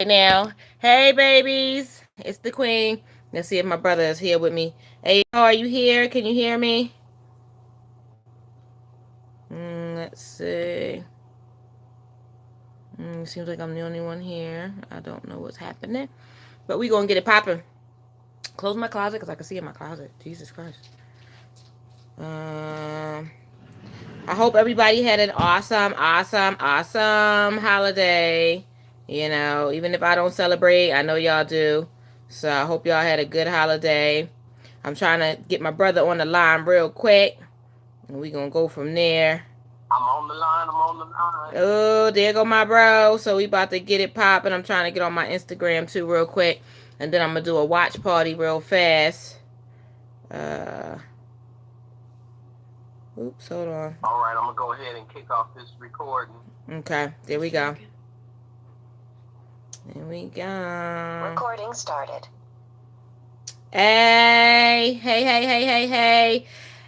Now. Hey, babies. It's the queen. Let's see if my brother is here with me. Hey, are you here? Can you hear me? Let's see. Seems like I'm the only one here. I don't know what's happening. But we going to get it popping. Close my closet because I can see in my closet. Jesus Christ. I hope everybody had an awesome holiday. You know, even if I don't celebrate, I know y'all do. So I hope y'all had a good holiday. I'm trying to get my brother on the line real quick. And we going to go from there. I'm on the line. Oh, there go my bro. So we about to get it popping. I'm trying to get on my Instagram too real quick. And then I'm going to do a watch party real fast. Oops, hold on. All right, I'm going to go ahead and kick off this recording. Okay, there we go. There we go. Recording started. Hey.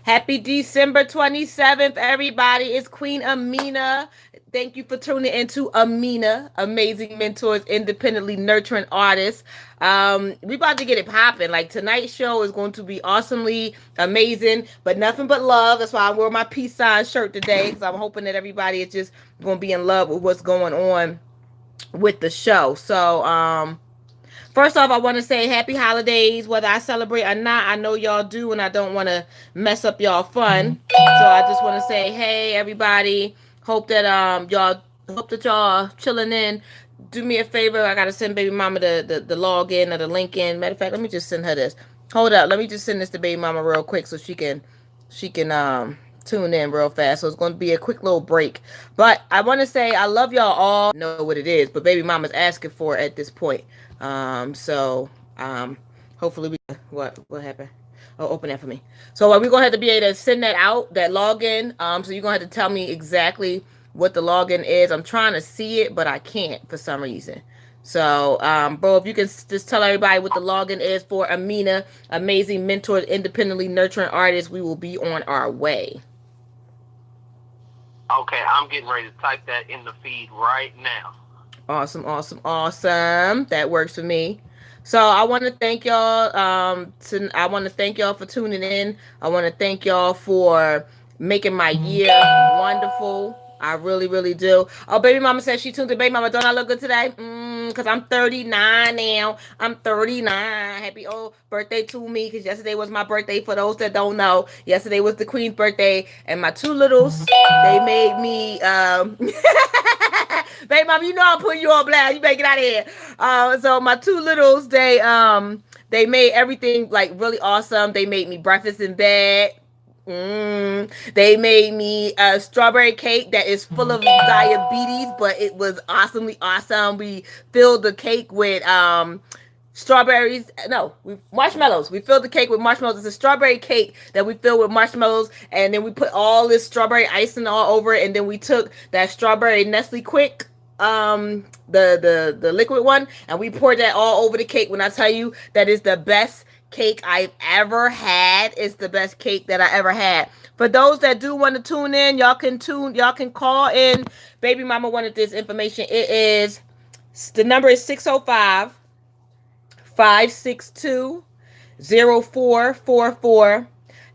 Happy December 27th, everybody. It's Queen A.M.I.N.A. Thank you for tuning into A.M.I.N.A, Amazing Mentors, Independently Nurturing Artists. We about to get it popping. Like, tonight's show is going to be awesomely amazing, but nothing but love. That's why I wore my peace sign shirt today, because I'm hoping that everybody is just going to be in love with what's going on with the show. So, first off, I want to say happy holidays, whether I celebrate or not. I know y'all do, and I don't want to mess up y'all fun. So I just want to say, hey, everybody. Hope that y'all chilling in. Do me a favor. I gotta send baby mama the login or the link in. Matter of fact, let me just send her this. Hold up, let me just send this to baby mama real quick so she can tune in real fast. So it's going to be a quick little break. But I want to say I love y'all all. Know what it is, but baby mama's asking for it at this point. Hopefully we what happened? Oh, open that for me. So we're gonna have to be able to send that out, that login. So you're gonna have to tell me exactly what the login is. I'm trying to see it, but I can't for some reason. So, bro, if you can just tell everybody what the login is for A.M.I.N.A, Amazing Mentors, Independently Nurturing Artists, we will be on our way. Okay, I'm getting ready to type that in the feed right now. Awesome. That works for me. So I want to thank y'all. I want to thank y'all for tuning in. I want to thank y'all for making my year wonderful. I really, really do. Oh, baby mama says she tuned in. Baby mama, don't I look good today? Because I'm 39 now. I'm 39. Happy old birthday to me, because yesterday was my birthday. For those that don't know, yesterday was the queen's birthday, and my two littles, they made me baby mama, you know I'm putting you on blast. You better get out of here. So my two littles, they made everything like really awesome. They made me breakfast in bed. They made me a strawberry cake that is full of diabetes, but it was awesomely awesome. We filled the cake with marshmallows. We filled the cake with marshmallows. It's a strawberry cake that we filled with marshmallows, and then we put all this strawberry icing all over it, and then we took that strawberry Nestle Quick, the liquid one, and we poured that all over the cake. When I tell you that is the best cake I've ever had, it's the best cake that I ever had. For those that do want to tune in, y'all can call in. Baby mama wanted this information. The number is 605-562-0444.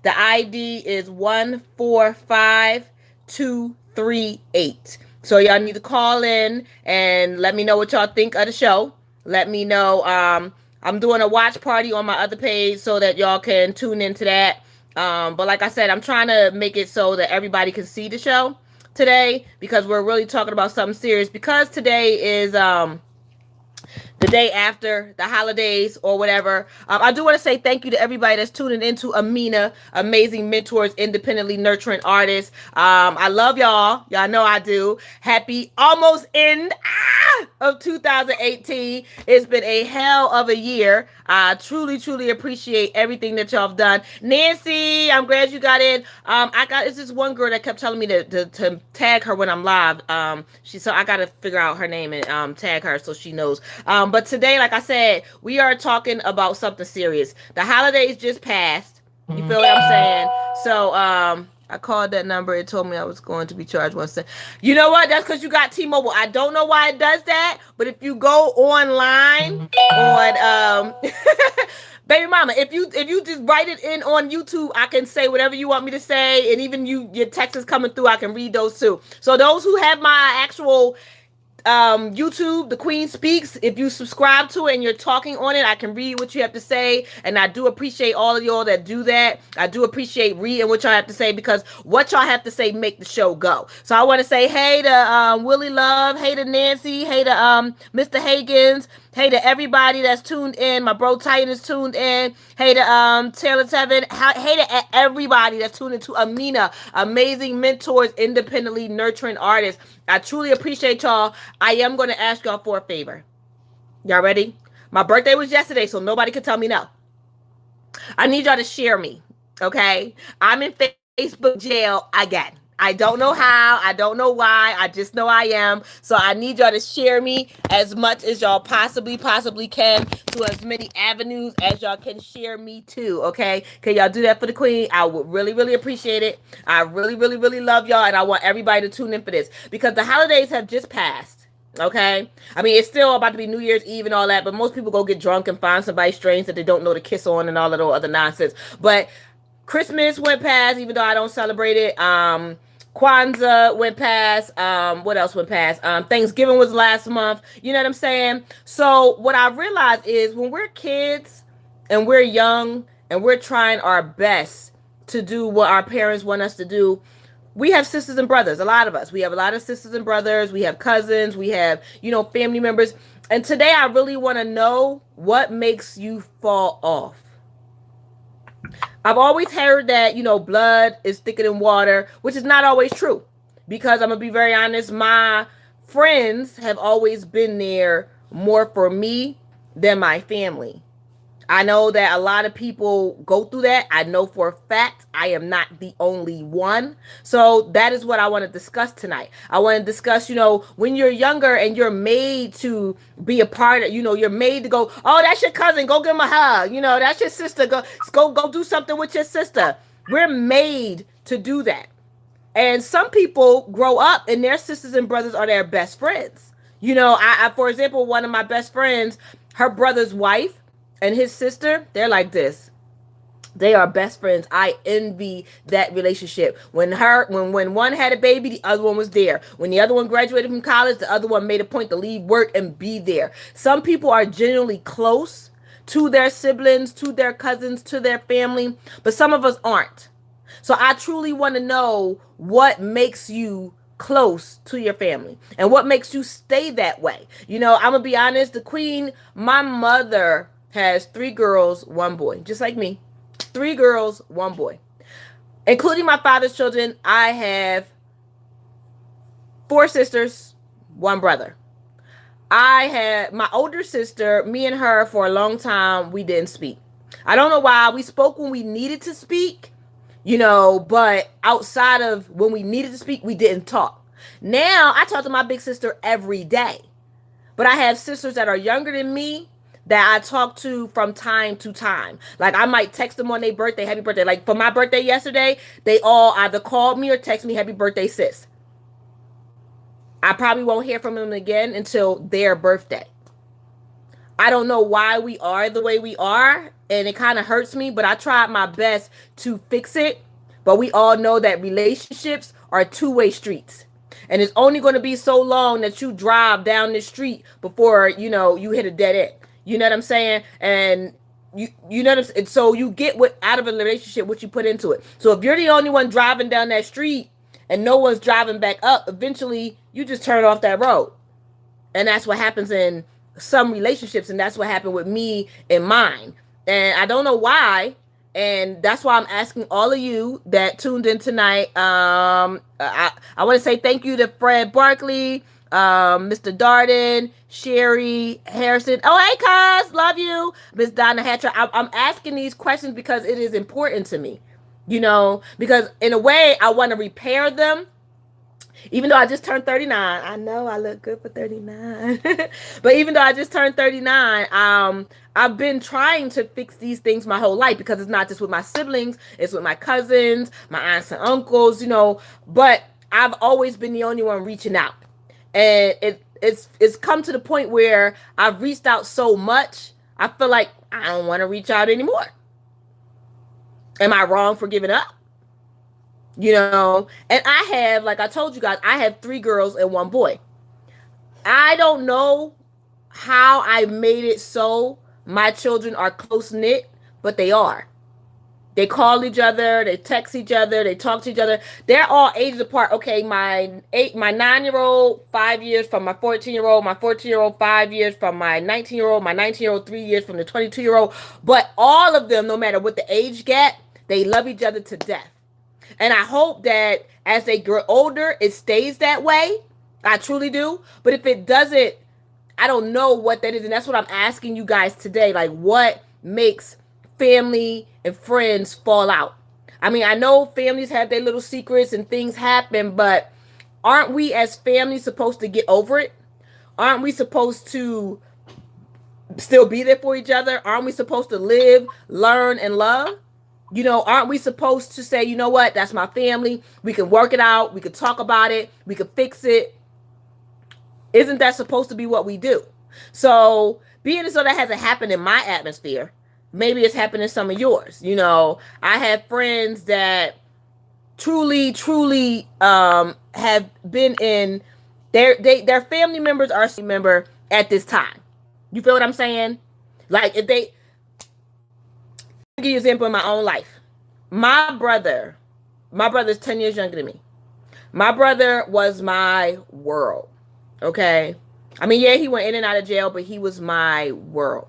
The ID is 145238. So y'all need to call in and let me know what y'all think of the show. Let me know. I'm doing a watch party on my other page so that y'all can tune into that. But like I said, I'm trying to make it so that everybody can see the show today, because we're really talking about something serious. Because today is the day after the holidays or whatever. I do want to say thank you to everybody that's tuning into A.M.I.N.A, Amazing Mentors, Independently Nurturing Artists. I love y'all. Y'all know I do. Happy almost end of 2018. It's been a hell of a year. I truly appreciate everything that y'all have done. Nancy, I'm glad you got in. It's this one girl that kept telling me to tag her when I'm live. So I got to figure out her name and tag her so she knows. But today, like I said, we are talking about something serious. The holidays just passed. You feel what I'm saying? So I called that number. It told me I was going to be charged 1 cent. You know what? That's because you got T-Mobile. I don't know why it does that, but if you go online on baby mama, if you just write it in on YouTube, I can say whatever you want me to say, and even your text is coming through, I can read those too. So those who have my actual YouTube, The Queen Speaks, if you subscribe to it and you're talking on it, I can read what you have to say. And I do appreciate all of y'all that do that. I do appreciate reading what y'all have to say, because what y'all have to say make the show go. So I want to say hey to Willie Love, hey to Nancy, hey to Mr. Hagens, hey to everybody that's tuned in. My bro Titan is tuned in. Hey to Taylor Tevin. Hey to everybody that's tuned into A.M.I.N.A, amazing mentors, independently nurturing artists. I truly appreciate y'all. I am going to ask y'all for a favor. Y'all ready? My birthday was yesterday, so nobody can tell me no. I need y'all to share me, okay? I'm in Facebook jail again. I don't know how. I don't know why. I just know I am. So I need y'all to share me as much as y'all possibly can, to as many avenues as y'all can share me to, okay? Can y'all do that for the queen? I would really appreciate it. I really love y'all, and I want everybody to tune in for this, because the holidays have just passed. Okay, I mean, it's still about to be New Year's Eve and all that, but most people go get drunk and find somebody strange that they don't know to kiss on and all that other nonsense. But Christmas went past, even though I don't celebrate it. Kwanzaa went past. What else went past? Thanksgiving was last month. You know what I'm saying? So what I realized is, when we're kids and we're young and we're trying our best to do what our parents want us to do, we have sisters and brothers. A lot of us. We have a lot of sisters and brothers. We have cousins. We have, family members. And today I really want to know what makes you fall off. I've always heard that, blood is thicker than water, which is not always true. Because I'm going to be very honest, my friends have always been there more for me than my family. I know that a lot of people go through that. I know for a fact I am not the only one. So that is what I want to discuss tonight. I want to discuss, when you're younger and you're made to be a part of, you're made to go, oh, that's your cousin, go give him a hug. That's your sister, go do something with your sister. We're made to do that. And some people grow up and their sisters and brothers are their best friends. I for example, one of my best friends, her brother's wife and his sister, they're like this. They are best friends. I envy that relationship. When one had a baby, the other one was there. When the other one graduated from college, the other one made a point to leave work and be there. Some people are genuinely close to their siblings, to their cousins, to their family, but some of us aren't. So I truly want to know what makes you close to your family and what makes you stay that way. I'm going to be honest, the queen, my mother has 3 girls, 1 boy, just like me. 3 girls, 1 boy. Including my father's children, I have 4 sisters, 1 brother. I had my older sister, me and her for a long time, we didn't speak. I don't know why. We spoke when we needed to speak, but outside of when we needed to speak, we didn't talk. Now, I talk to my big sister every day. But I have sisters that are younger than me that I talk to from time to time. Like, I might text them on their birthday, happy birthday. Like, for my birthday yesterday, they all either called me or text me, happy birthday, sis. I probably won't hear from them again until their birthday. I don't know why we are the way we are, and it kind of hurts me, but I tried my best to fix it. But we all know that relationships are 2-way streets. And it's only going to be so long that you drive down the street before, you hit a dead end. You know what I'm saying? And you know what I'm saying? So you get what out of a relationship, what you put into it. So if you're the only one driving down that street and no one's driving back up, eventually you just turn off that road. And that's what happens in some relationships. And that's what happened with me and mine. And I don't know why. And that's why I'm asking all of you that tuned in tonight. I want to say thank you to Fred Barkley, Mr. Darden, Sherry Harrison. Oh, hey, cuz, love you. Miss Donna Hatcher. I'm asking these questions because it is important to me, because in a way I want to repair them. Even though I just turned 39, I know I look good for 39. But even though I just turned 39, I've been trying to fix these things my whole life, because it's not just with my siblings, it's with my cousins, my aunts and uncles, but I've always been the only one reaching out. And it's come to the point where I've reached out so much, I feel like I don't want to reach out anymore. Am I wrong for giving up? And I have, like I told you guys, I have 3 girls and 1 boy. I don't know how I made it so my children are close knit, but they are. They call each other, they text each other, they talk to each other. They're all ages apart. Okay, my 9-year-old 5 years from my 14-year-old, my 14-year-old 5 years from my 19-year-old, my 19-year-old 3 years from the 22-year-old. But all of them, no matter what the age gap, they love each other to death. And I hope that as they grow older, it stays that way. I truly do. But if it doesn't, I don't know what that is. And that's what I'm asking you guys today. Like, what makes family and friends fall out? I mean, I know families have their little secrets and things happen, but aren't we as families supposed to get over it? Aren't we supposed to still be there for each other? Aren't we supposed to live, learn, and love? Aren't we supposed to say, you know what, that's my family. We can work it out. We can talk about it. We can fix it. Isn't that supposed to be what we do? So, being as though that hasn't happened in my atmosphere, maybe it's happened in some of yours. I have friends that truly, truly have been in their family members are a member at this time. You feel what I'm saying? Like, if they, give you an example in my own life. My brother's 10 years younger than me. My brother was my world. Okay. I mean, yeah, he went in and out of jail, but he was my world.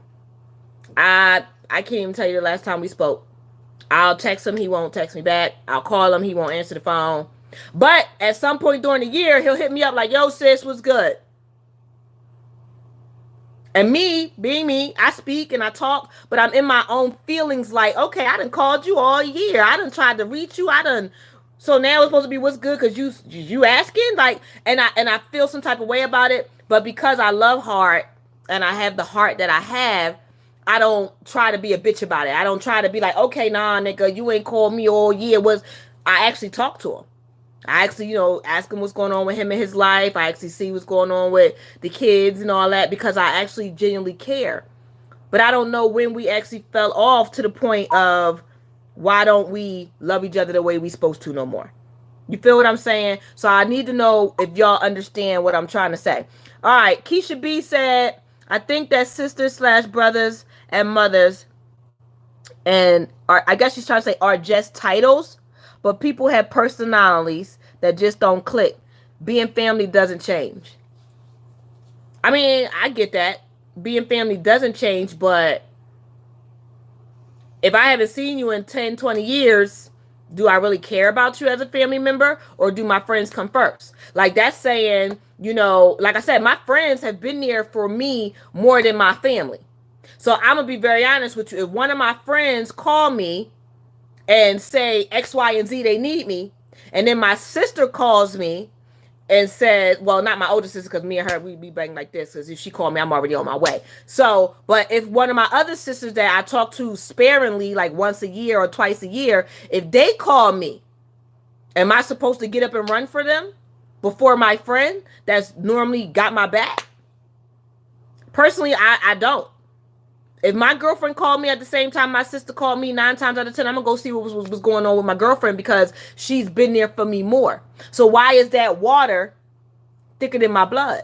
I can't even tell you the last time we spoke. I'll text him, he won't text me back. I'll call him, he won't answer the phone. But at some point during the year, he'll hit me up like, yo, sis, what's good? And me, being me, I speak and I talk, but I'm in my own feelings like, okay, I done called you all year. I done tried to reach you. So now it's supposed to be what's good because you asking? Like, and I feel some type of way about it. But because I love hard and I have the heart that I have, I don't try to be a bitch about it. I don't try to be like, okay, nah, nigga, you ain't called me all year. I actually talk to him. I actually, ask him what's going on with him in his life. I actually see what's going on with the kids and all that because I actually genuinely care. But I don't know when we actually fell off to the point of why don't we love each other the way we supposed to no more? You feel what I'm saying? So I need to know if y'all understand what I'm trying to say. All right, Keisha B said, I think that sisters/brothers and mothers I guess she's trying to say are just titles, but people have personalities that just don't click. Being family doesn't change. I mean, I get that. Being family doesn't change, but if I haven't seen you in 10, 20 years, do I really care about you as a family member, or do my friends come first? Like, that's saying, like I said, my friends have been there for me more than my family. So I'm going to be very honest with you. If one of my friends call me and say X, Y, and Z, they need me, and then my sister calls me and says, well, not my older sister, because me and her, we be banging like this, because if she called me, I'm already on my way. So, but if one of my other sisters that I talk to sparingly, like once a year or twice a year, if they call me, am I supposed to get up and run for them before my friend that's normally got my back? Personally, I don't. If my girlfriend called me at the same time my sister called me, 9 times out of 10, I'm going to go see what was going on with my girlfriend because she's been there for me more. So why is that water thicker than my blood?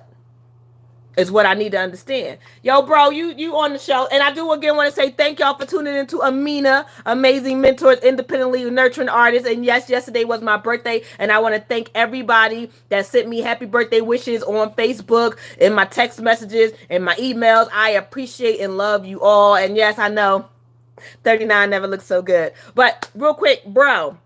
Is what I need to understand. Yo, bro, you on the show. And I do again want to say thank y'all for tuning into A.M.I.N.A, Amazing Mentors, Independently Nurturing Artists. And yes, yesterday was my birthday. And I want to thank everybody that sent me happy birthday wishes on Facebook, in my text messages, and my emails. I appreciate and love you all. And yes, I know 39 never looks so good. But real quick, bro,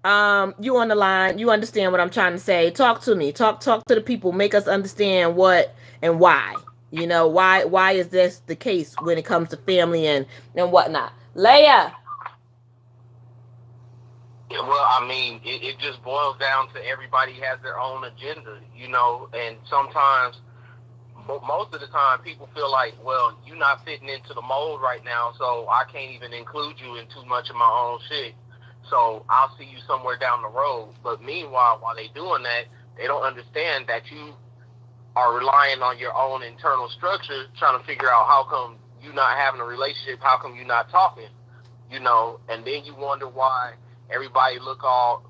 you on the line. You understand what I'm trying to say. Talk to me. Talk to the people. Make us understand what and why. Why is this the case when it comes to family and whatnot? Leia. Yeah, well, I mean, it just boils down to everybody has their own agenda, and sometimes, most of the time, people feel like, well, you're not fitting into the mold right now, so I can't even include you in too much of my own shit. So I'll see you somewhere down the road. But meanwhile, while they doing that, they don't understand that you are relying on your own internal structure, trying to figure out how come you not having a relationship, how come you not talking, and then you wonder why everybody look all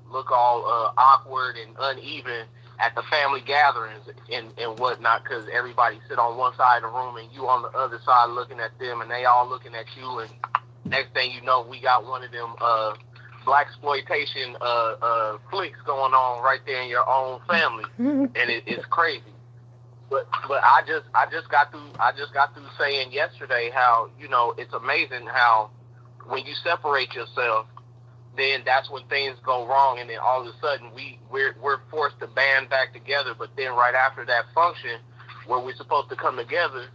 awkward and uneven at the family gatherings and whatnot, because everybody sit on one side of the room and you on the other side looking at them, and they all looking at you, and next thing you know, we got one of them black exploitation flicks going on right there in your own family, and it's crazy. But I just got through saying yesterday how it's amazing how when you separate yourself, then that's when things go wrong, and then all of a sudden we're forced to band back together. But then right after that function, where we're supposed to come together,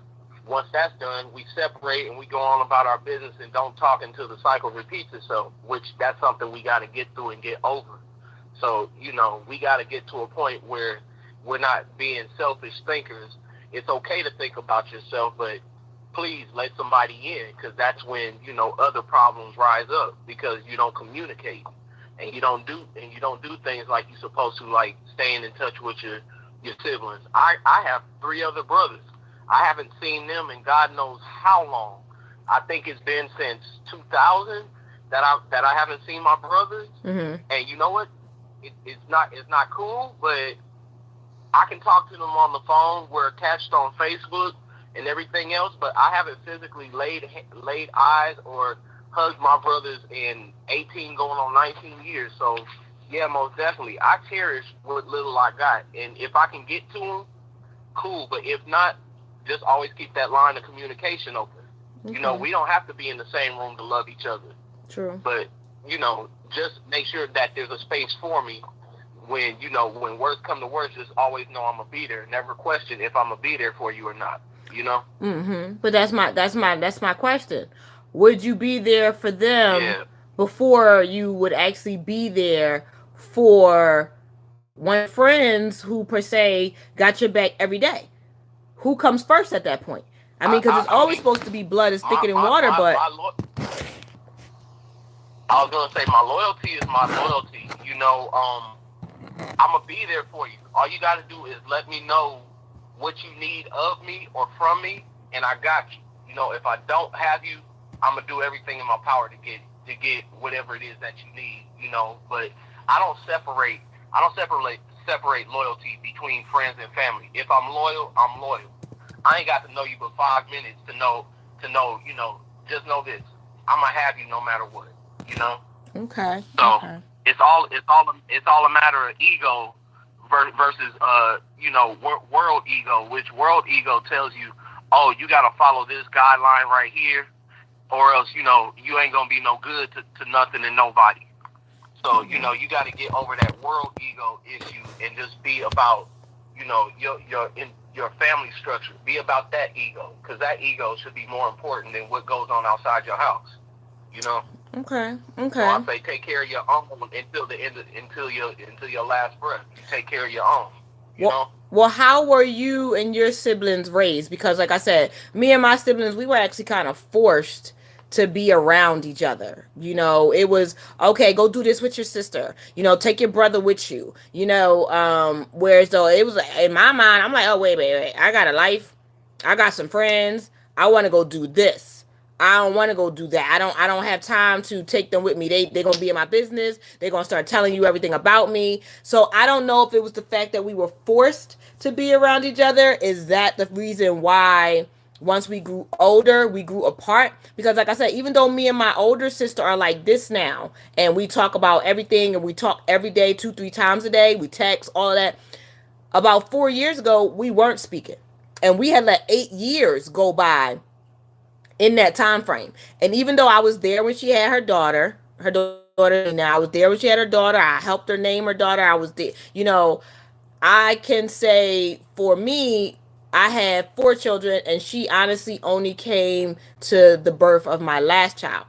once that's done, we separate and we go on about our business and don't talk until the cycle repeats itself. Which that's something we got to get through and get over. So we got to get to a point where we're not being selfish thinkers. It's okay to think about yourself, but please let somebody in, because that's when other problems rise up, because you don't communicate and you don't do things like you're supposed to, like staying in touch with your siblings. I have three other brothers. I haven't seen them in God knows how long. I think it's been since 2000 that I haven't seen my brothers. Mm-hmm. And you know what? It's not cool, but I can talk to them on the phone. We're attached on Facebook and everything else, but I haven't physically laid eyes or hugged my brothers in 18 going on 19 years. So yeah, most definitely, I cherish what little I got, and if I can get to them, cool. But if not, just always keep that line of communication open. Okay. We don't have to be in the same room to love each other, True. but just make sure that there's a space for me when worst come to worst. Just always know I'm gonna be there. Never question if I'm gonna be there for you or not. You know? Mm-hmm. But that's my question. Would you be there for them Yeah. before you would actually be there for one of your friends who per se got your back every day? Who comes first at that point? I mean, because it's I always mean, supposed to be blood is my thicker than my water, my but my I was gonna say my loyalty is my loyalty. I'm gonna be there for you. All you gotta do is let me know what you need of me or from me, and I got you. If I don't have you, I'm gonna do everything in my power to get whatever it is that you need. But I don't separate. I don't separate loyalty between friends and family. If I'm loyal, I'm loyal. I ain't got to know you but 5 minutes to know. Just know this. I'm gonna have you no matter what. You know. okay, So okay, it's all a matter of ego versus world ego, which world ego tells you, oh, you got to follow this guideline right here, or else you ain't gonna be no good to nothing and nobody. So you got to get over that world ego issue and just be about your family structure. Be about that ego, because that ego should be more important than what goes on outside your house. You know. okay, So I okay. say take care of your own until the end until your last breath. You take care of your own. You Well, know. well, how were you and your siblings raised? Because, like I said, me and my siblings, we were actually kind of forced to be around each other. It was okay. Go do this with your sister. Take your brother with you. Whereas though it was in my mind, I'm like, oh wait. I got a life. I got some friends. I want to go do this. I don't want to go do that. I don't have time to take them with me. They're gonna be in my business. They're gonna start telling you everything about me. So I don't know if it was the fact that we were forced to be around each other. Is that the reason why once we grew older, we grew apart? Because like I said, even though me and my older sister are like this now, and we talk about everything and we talk every day, 2, 3 times a day, we text, all of that. About 4 years ago, we weren't speaking. And we had let 8 years go by in that time frame. And even though I was there when she had her daughter now, I was there when she had her daughter. I helped her name her daughter. I was there. I can say for me, I had 4 children, and she honestly only came to the birth of my last child.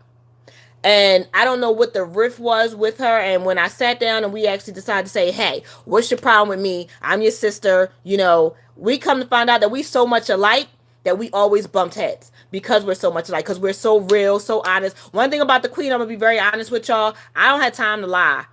And I don't know what the riff was with her. And when I sat down and we actually decided to say, hey, what's your problem with me? I'm your sister. You know, we come to find out that we so much alike that we always bumped heads because we're so much alike, because we're so real, so honest. One thing about the queen, I'm going to be very honest with y'all. I don't have time to lie.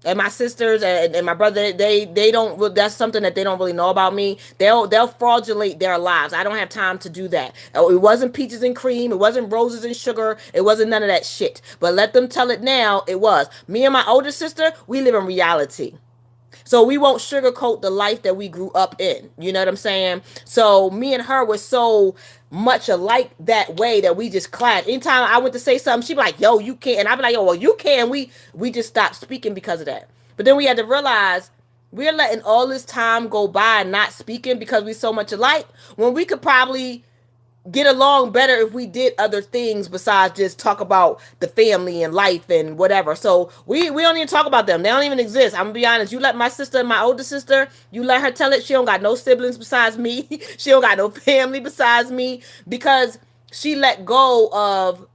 And my sisters and my brother, they don't, that's something that they don't really know about me. They'll fraudulate their lives. I don't have time to do that. It wasn't peaches and cream, it wasn't roses and sugar, it wasn't none of that shit. But let them tell it now, it was. Me and my older sister, we live in reality. So we won't sugarcoat the life that we grew up in. You know what I'm saying? So me and her were so much alike that way that we just clashed. Anytime I went to say something, she'd be like, yo, you can't. And I'd be like, yo, well, you can. We just stopped speaking because of that. But then we had to realize we're letting all this time go by not speaking because we so much alike when we could probably get along better if we did other things besides just talk about the family and life and whatever. So we don't even talk about them. They don't even exist. I'm gonna be honest. You let my sister, my older sister, you let her tell it. She don't got no siblings besides me. She don't got no family besides me because she let go of.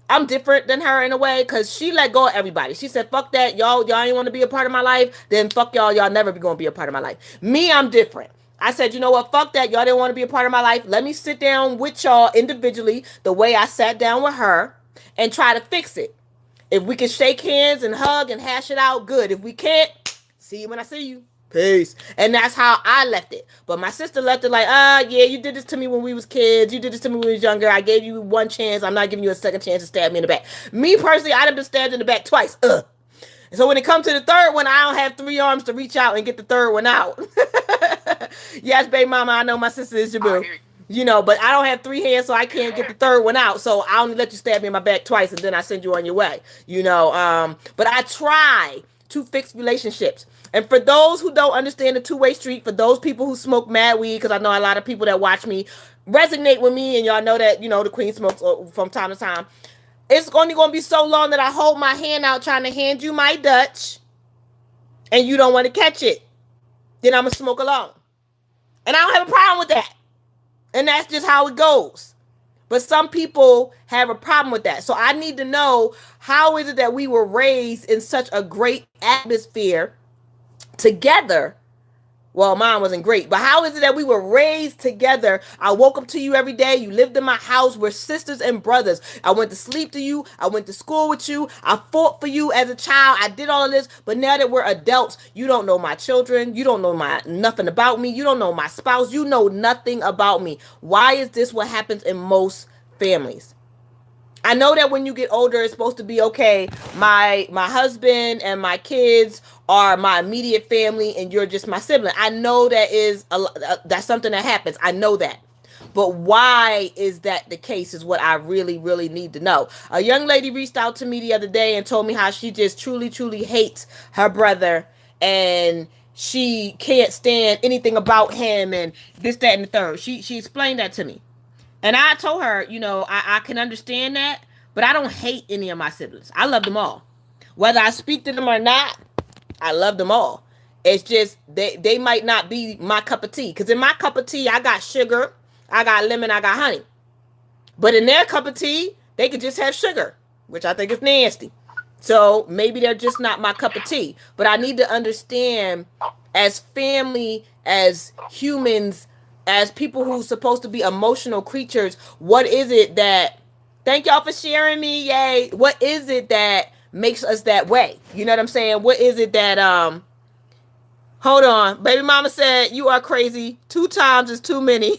I'm different than her in a way because she let go of everybody. She said, fuck that. Y'all ain't want to be a part of my life. Then fuck y'all. Y'all never be going to be a part of my life. Me, I'm different. I said, you know what? Fuck that. Y'all didn't want to be a part of my life. Let me sit down with y'all individually the way I sat down with her and try to fix it. If we can shake hands and hug and hash it out, good. If we can't, see you when I see you. Peace. And that's how I left it. But my sister left it like, yeah, you did this to me when we was kids. You did this to me when we was younger. I gave you one chance. I'm not giving you a second chance to stab me in the back. Me personally, I done been stabbed in the back twice. And so when it comes to the third one, I don't have 3 arms to reach out and get the third one out. Yes, baby mama, I know my sister is your boo. You know, but I don't have 3 hands, so I can't get the third one out. So I only let you stab me in my back twice, and then I send you on your way. You know, but I try to fix relationships. And for those who don't understand the two-way street, for those people who smoke mad weed, because I know a lot of people that watch me resonate with me, and y'all know that, you know, the queen smokes from time to time. It's only going to be so long that I hold my hand out trying to hand you my Dutch, and you don't want to catch it. Then I'm going to smoke alone. And I don't have a problem with that. And that's just how it goes. But some people have a problem with that. So I need to know, how is it that we were raised in such a great atmosphere together? Well, mine wasn't great, but how is it that we were raised together? I woke up to you every day. You lived in my house. We're sisters and brothers. I went to sleep to you. I went to school with you. I fought for you as a child. I did all of this. But now that we're adults, you don't know my children. You don't know nothing about me. You don't know my spouse. You know nothing about me. Why is this what happens in most families? I know that when you get older, it's supposed to be, okay, my husband and my kids are my immediate family and you're just my sibling. I know that that's something that happens. I know that. But why is that the case is what I really, really need to know. A young lady reached out to me the other day and told me how she just truly, truly hates her brother and she can't stand anything about him and this, that, and the third. She explained that to me. And I told her, you know, I can understand that, but I don't hate any of my siblings. I love them all. Whether I speak to them or not, I love them all. It's just they might not be my cup of tea. Because in my cup of tea, I got sugar, I got lemon, I got honey. But in their cup of tea, they could just have sugar, which I think is nasty. So maybe they're just not my cup of tea. But I need to understand, as family, as humans, as people who's supposed to be emotional creatures, what is it that, thank y'all for sharing me, yay, what is it that makes us that way? You know what I'm saying? What is it that, hold on, baby mama said, you are crazy, 2 times is too many.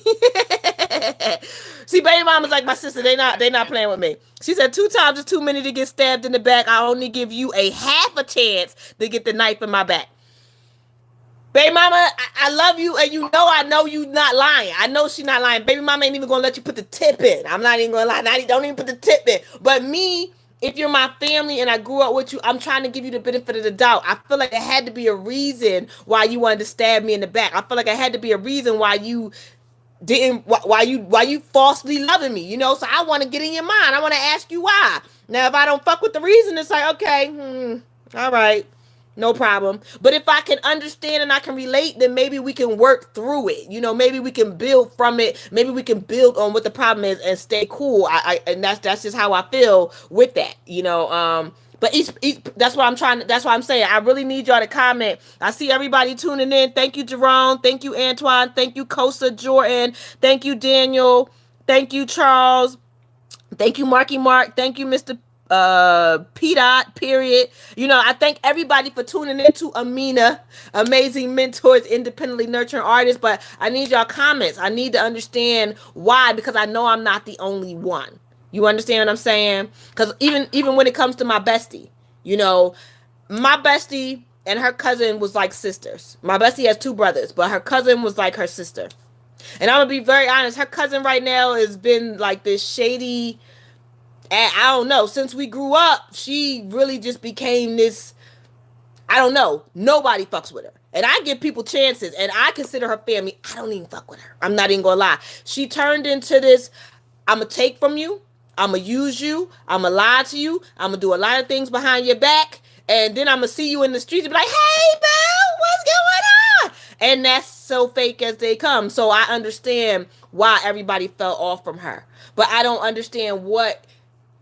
See, baby mama's like my sister, they not playing with me. She said 2 times is too many to get stabbed in the back. I only give you a half a chance to get the knife in my back. Baby mama, I love you, and you know I know you not lying. I know she not lying. Baby mama ain't even gonna let you put the tip in. I'm not even gonna lie. Don't even put the tip in. But me, if you're my family and I grew up with you, I'm trying to give you the benefit of the doubt. I feel like there had to be a reason why you wanted to stab me in the back. I feel like there had to be a reason why you didn't, why you falsely loving me, you know? So I want to get in your mind. I want to ask you why. Now, if I don't fuck with the reason, it's like, okay, all right. No problem. But if I can understand and I can relate, then maybe we can work through it. Maybe we can build from it. Maybe we can build on what the problem is and stay cool. And that's just how I feel with that. But each that's what I'm trying. That's why I'm saying I really need y'all to comment. I see everybody tuning in. Thank you, Jerome. Thank you, Antoine. Thank you, Kosa Jordan. Thank you, Daniel. Thank you, Charles. Thank you, Marky Mark. Thank you, Mr. P. Dot, period. I thank everybody for tuning into A.M.I.N.A, Amazing Mentors, Independently Nurturing Artists. But I need y'all comments. I need to understand why, because I know I'm not the only one. You understand what I'm saying? Because even when it comes to my bestie, you know, my bestie and her cousin was like sisters. My bestie has two brothers, but her cousin was like her sister. And I'm gonna be very honest, her cousin right now has been like this shady, and I don't know, since we grew up, she really just became this, I don't know, nobody fucks with her. And I give people chances, and I consider her family. I don't even fuck with her. I'm not even gonna lie. She turned into this, I'm gonna take from you, I'm gonna use you, I'm gonna lie to you, I'm gonna do a lot of things behind your back, and then I'm gonna see you in the streets and be like, hey, Belle, what's going on? And that's so fake as they come. So I understand why everybody fell off from her. But I don't understand what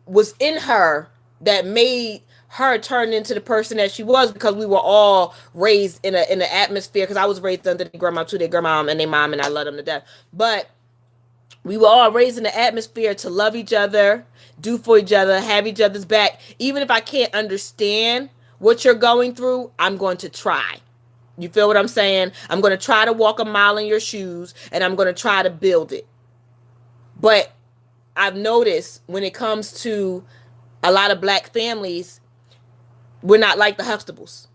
was in her that made her turn into the person that she was, because we were all raised in an atmosphere, because I was raised under their grandma too, their grandma and their mom, and I love them to death. But we were all raised in the atmosphere to love each other, do for each other, have each other's back. Even if I can't understand what you're going through, I'm going to try. You feel what I'm saying? I'm going to try to walk a mile in your shoes, and I'm going to try to build it. But I've noticed when it comes to a lot of black families, we're not like the Huxtables.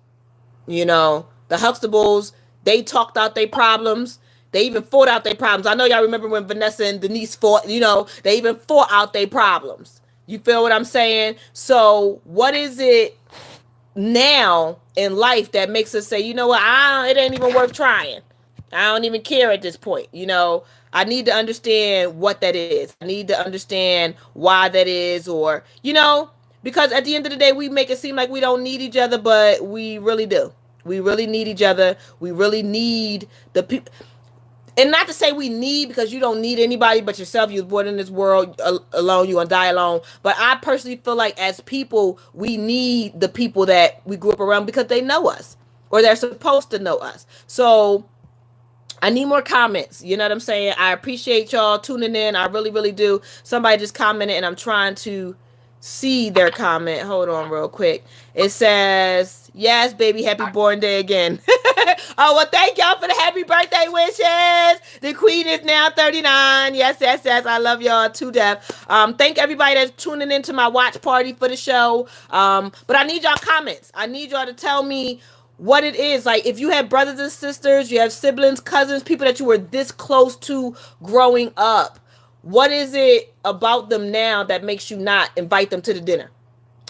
The Huxtables, they talked out their problems. They even fought out their problems. I know y'all remember when Vanessa and Denise fought, they even fought out their problems. You feel what I'm saying? So what is it now in life that makes us say, you know what, it ain't even worth trying. I don't even care at this point. I need to understand what that is. I need to understand why that is, or, because at the end of the day, we make it seem like we don't need each other, but we really do. We really need each other. We really need the people. And not to say we need, because you don't need anybody but yourself. You was born in this world alone. You gonna die alone. But I personally feel like as people, we need the people that we grew up around, because they know us, or they're supposed to know us. So I need more comments. You know what I'm saying? I appreciate y'all tuning in. I really, really do. Somebody just commented, and I'm trying to see their comment. Hold on real quick. It says, yes, baby, happy born day again. Oh, well, thank y'all for the happy birthday wishes. The queen is now 39. Yes, yes, yes. I love y'all to death. Thank everybody that's tuning into my watch party for the show. But I need y'all comments. I need y'all to tell me what it is. Like, if you have brothers and sisters, you have siblings, cousins, people that you were this close to growing up, what is it about them now that makes you not invite them to the dinner?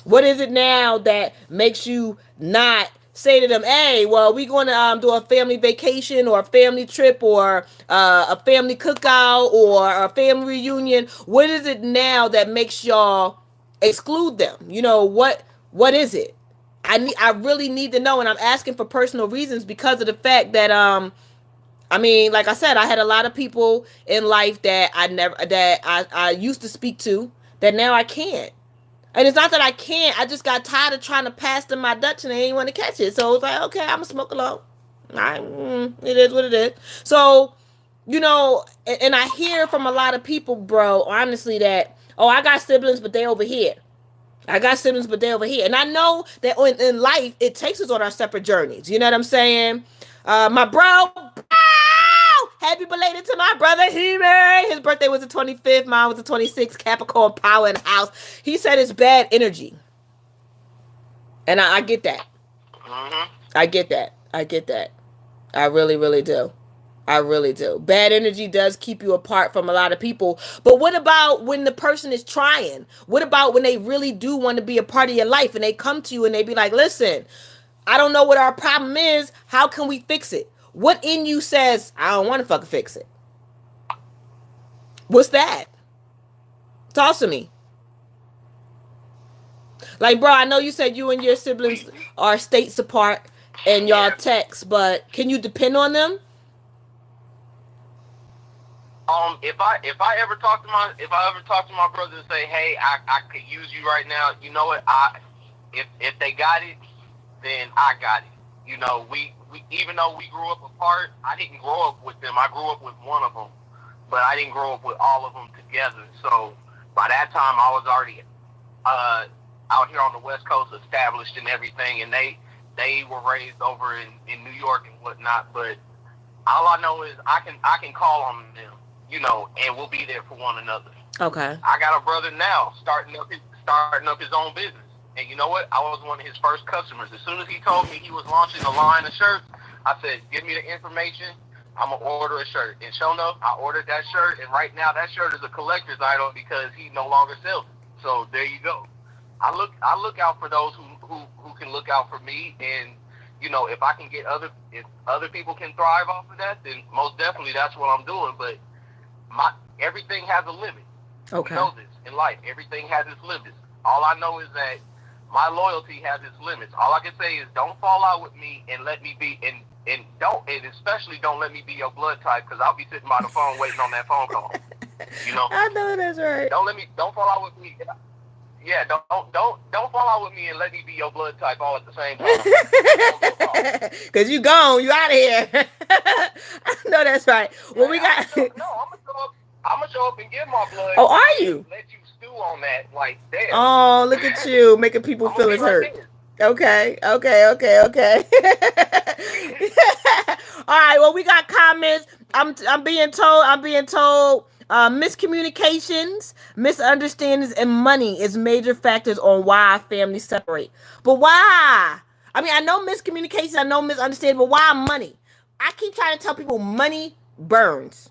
What is it now that makes you not say to them, hey, well, we going to do a family vacation, or a family trip, or a family cookout, or a family reunion? What is it now that makes y'all exclude them? What is it? I really need to know, and I'm asking for personal reasons, because of the fact that like I said, I had a lot of people in life that I used to speak to, that now I can't. And it's not that I can't. I just got tired of trying to pass them my Dutch, and they ain't want to catch it. So it's like, okay, I'm going to smoke alone. It is what it is. So, and I hear from a lot of people, bro, honestly, that, oh, I got siblings, but they over here. I got siblings, but they over here. And I know that in life, it takes us on our separate journeys. You know what I'm saying? My bro, happy belated to my brother, He-Man. His birthday was the 25th. Mine was the 26th. Capricorn power in the house. He said it's bad energy. And I get that. I get that. I get that. I really, really do. I really do. Bad energy does keep you apart from a lot of people. But what about when the person is trying? What about when they really do want to be a part of your life, and they come to you and they be like, listen, I don't know what our problem is. How can we fix it? What in you says, I don't want to fucking fix it? What's that? Talk to me. Like, bro, I know you said you and your siblings are states apart and y'all Yeah. text, but can you depend on them? If I ever talk to my brother and say, hey, I could use you right now, you know what? If they got it, then I got it. You know, we even though we grew up apart, I didn't grow up with them. I grew up with one of them, but I didn't grow up with all of them together. So by that time, I was already uh, out here on the West Coast, established and everything, and they were raised over in New York and whatnot. But all I know is I can call on them, you know, and we'll be there for one another. Okay. I got a brother now starting up his own business. And you know what? I was one of his first customers. As soon as he told me he was launching a line of shirts, I said, give me the information. I'm going to order a shirt. And sure enough, I ordered that shirt. And right now, that shirt is a collector's item because he no longer sells it. So there you go. I look out for those who can look out for me. And, you know, if other people can thrive off of that, then most definitely that's what I'm doing. But everything has a limit. Okay. You know this in life. Everything has its limits. All I know is that my loyalty has its limits. All I can say is don't fall out with me and let me be and especially don't let me be your blood type, because I'll be sitting by the phone waiting on that phone call. You know. I know that's right. Don't fall out with me. Yeah, don't fall out with me and let me be your blood type all at the same time. Cause you gone, you out of here. I know that's right. Well, we got. I'm gonna show up and give my blood. Oh, are you? Let you stew on that, like damn. Oh, look at you making people feel as hurt. Okay. All right. Well, we got comments. I'm being told. Miscommunications, misunderstandings, and money is major factors on why families separate. But why? I mean, I know miscommunication, I know misunderstanding, but why money? I keep trying to tell people money burns.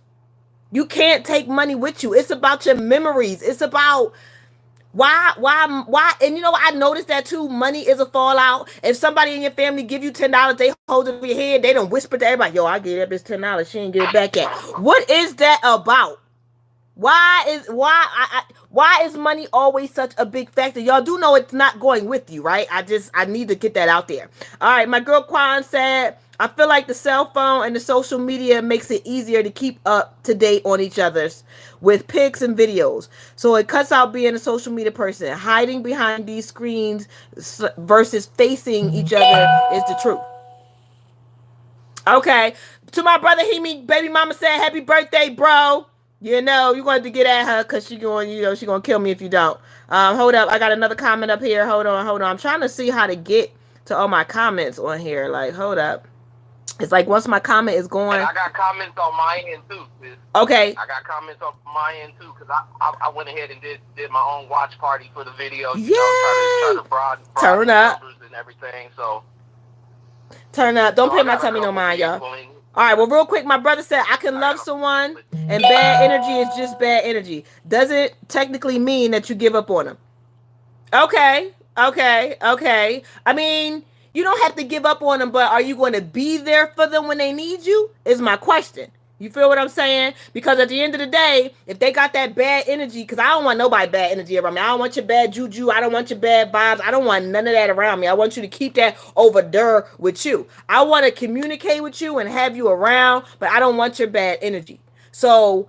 You can't take money with you. It's about your memories. It's about why. And you know what? I noticed that too. Money is a fallout. If somebody in your family give you $10, they hold it over your head. They don't whisper to everybody, yo, I gave that bitch $10. She didn't get it back yet. What is that about? Why is money always such a big factor? Y'all do know it's not going with you, right? I need to get that out there. All right, my girl Quan said, I feel like the cell phone and the social media makes it easier to keep up to date on each other's with pics and videos. So it cuts out being a social media person. Hiding behind these screens versus facing each other is the truth. Okay. To my brother Hemi, baby mama said, happy birthday, bro. You know, you wanted to get at her because she going to kill me if you don't. Hold up. I got another comment up here. Hold on. I'm trying to see how to get to all my comments on here. Like, hold up. It's like once my comment is going. And I got comments on my end too, sis. Okay. I got comments on my end too, because I went ahead and did my own watch party for the video. You know, try to broaden turn up numbers and everything. So turn up. Don't pay my tummy no mind, y'all. All right, well, real quick, my brother said, I can love someone and bad energy is just bad energy. Doesn't technically mean that you give up on them. Okay. I mean, you don't have to give up on them, but are you going to be there for them when they need you? Is my question. You feel what I'm saying? Because at the end of the day, if they got that bad energy, because I don't want nobody bad energy around me. I don't want your bad juju. I don't want your bad vibes. I don't want none of that around me. I want you to keep that over there with you. I want to communicate with you and have you around, but I don't want your bad energy. So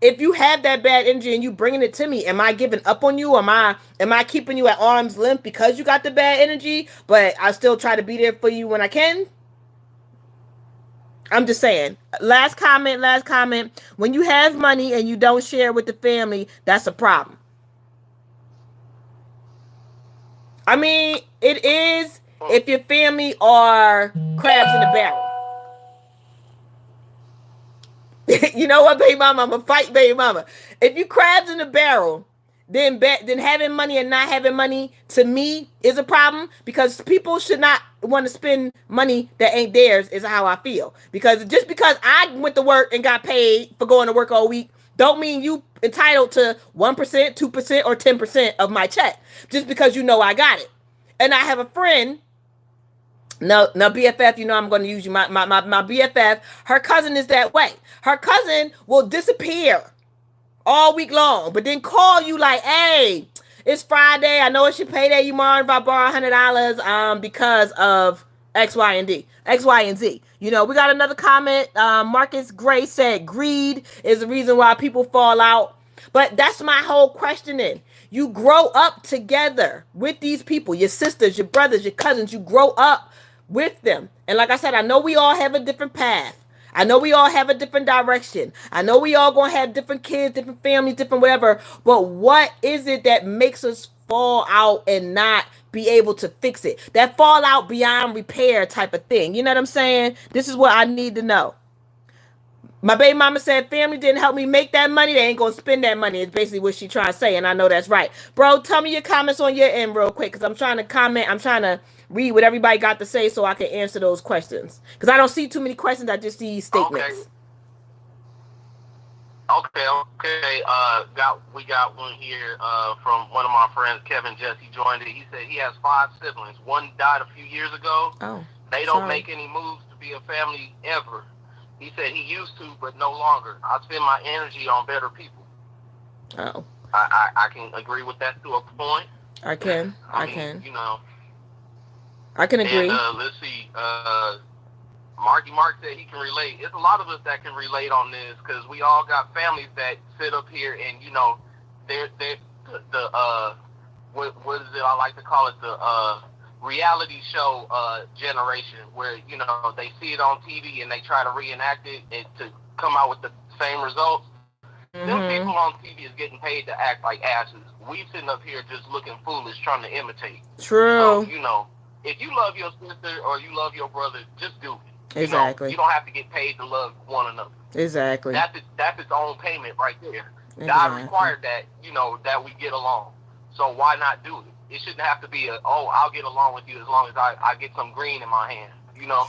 if you have that bad energy and you bringing it to me, am I giving up on you? Am I keeping you at arm's length because you got the bad energy, but I still try to be there for you when I can? I'm just saying. Last comment. When you have money and you don't share with the family, that's a problem. I mean, it is if your family are crabs in the barrel. You know what, baby mama? I'm going to fight baby mama. If you crabs in the barrel, then having money and not having money to me is a problem, because people should not want to spend money that ain't theirs, is how I feel. Because just because I went to work and got paid for going to work all week don't mean you entitled to 1%, 2%, or 10% of my check just because you know I got it. And I have a friend. No, BFF, you know I'm going to use you. My BFF, her cousin is that way. Her cousin will disappear all week long, but then call you like, hey, it's Friday. I know it's your payday. You mind if I borrow $100 because of X, Y, and D. X, Y, and Z. You know, we got another comment. Marcus Gray said greed is the reason why people fall out. But that's my whole questioning. You grow up together with these people, your sisters, your brothers, your cousins. You grow up with them. And like I said, I know we all have a different path. I know we all have a different direction. I know we all gonna have different kids, different families, different whatever. But what is it that makes us fall out and not be able to fix it? That fall out beyond repair type of thing. You know what I'm saying? This is what I need to know. My baby mama said family didn't help me make that money. They ain't gonna spend that money. It's basically what she trying to say, and I know that's right. Bro, tell me your comments on your end real quick, because I'm trying to comment. I'm trying to read what everybody got to say so I can answer those questions. Because I don't see too many questions. I just see statements. Okay. We got one here from one of my friends, Kevin Jesse joined it. He said he has 5 siblings. One died a few years ago. Oh, they don't make any moves to be a family ever. He said he used to, but no longer. I spend my energy on better people. Oh. I can agree with that to a point. I can. You know. I can agree. And let's see. Marky Mark said he can relate. It's a lot of us that can relate on this because we all got families that sit up here and, you know, they're what is it? I like to call it the reality show generation where, you know, they see it on TV and they try to reenact it and to come out with the same results. Mm-hmm. Them people on TV is getting paid to act like asses. We sitting up here just looking foolish trying to imitate. True. So, you know, if you love your sister or you love your brother, just do it. Exactly. You don't have to get paid to love one another. Exactly. That's its own payment right there. Exactly. God required that, you know, that we get along. So why not do it? It shouldn't have to be I'll get along with you as long as I get some green in my hand. You know,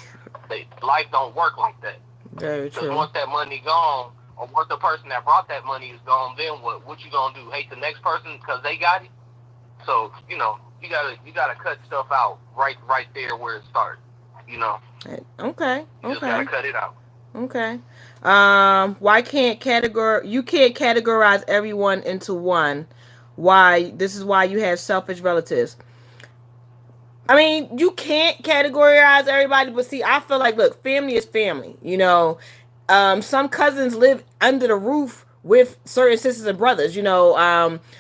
life don't work like that. Very true. Because once that money gone, or once the person that brought that money is gone, then what? What you gonna do? Hate the next person because they got it? So, you know, you gotta cut stuff out right there where it starts. You know. Okay. You just gotta cut it out. Okay. Why can't you can't categorize everyone into one? Why? This is why you have selfish relatives. I mean, you can't categorize everybody, but see, I feel like, look, family is family. You know, some cousins live under the roof with certain sisters and brothers. You know,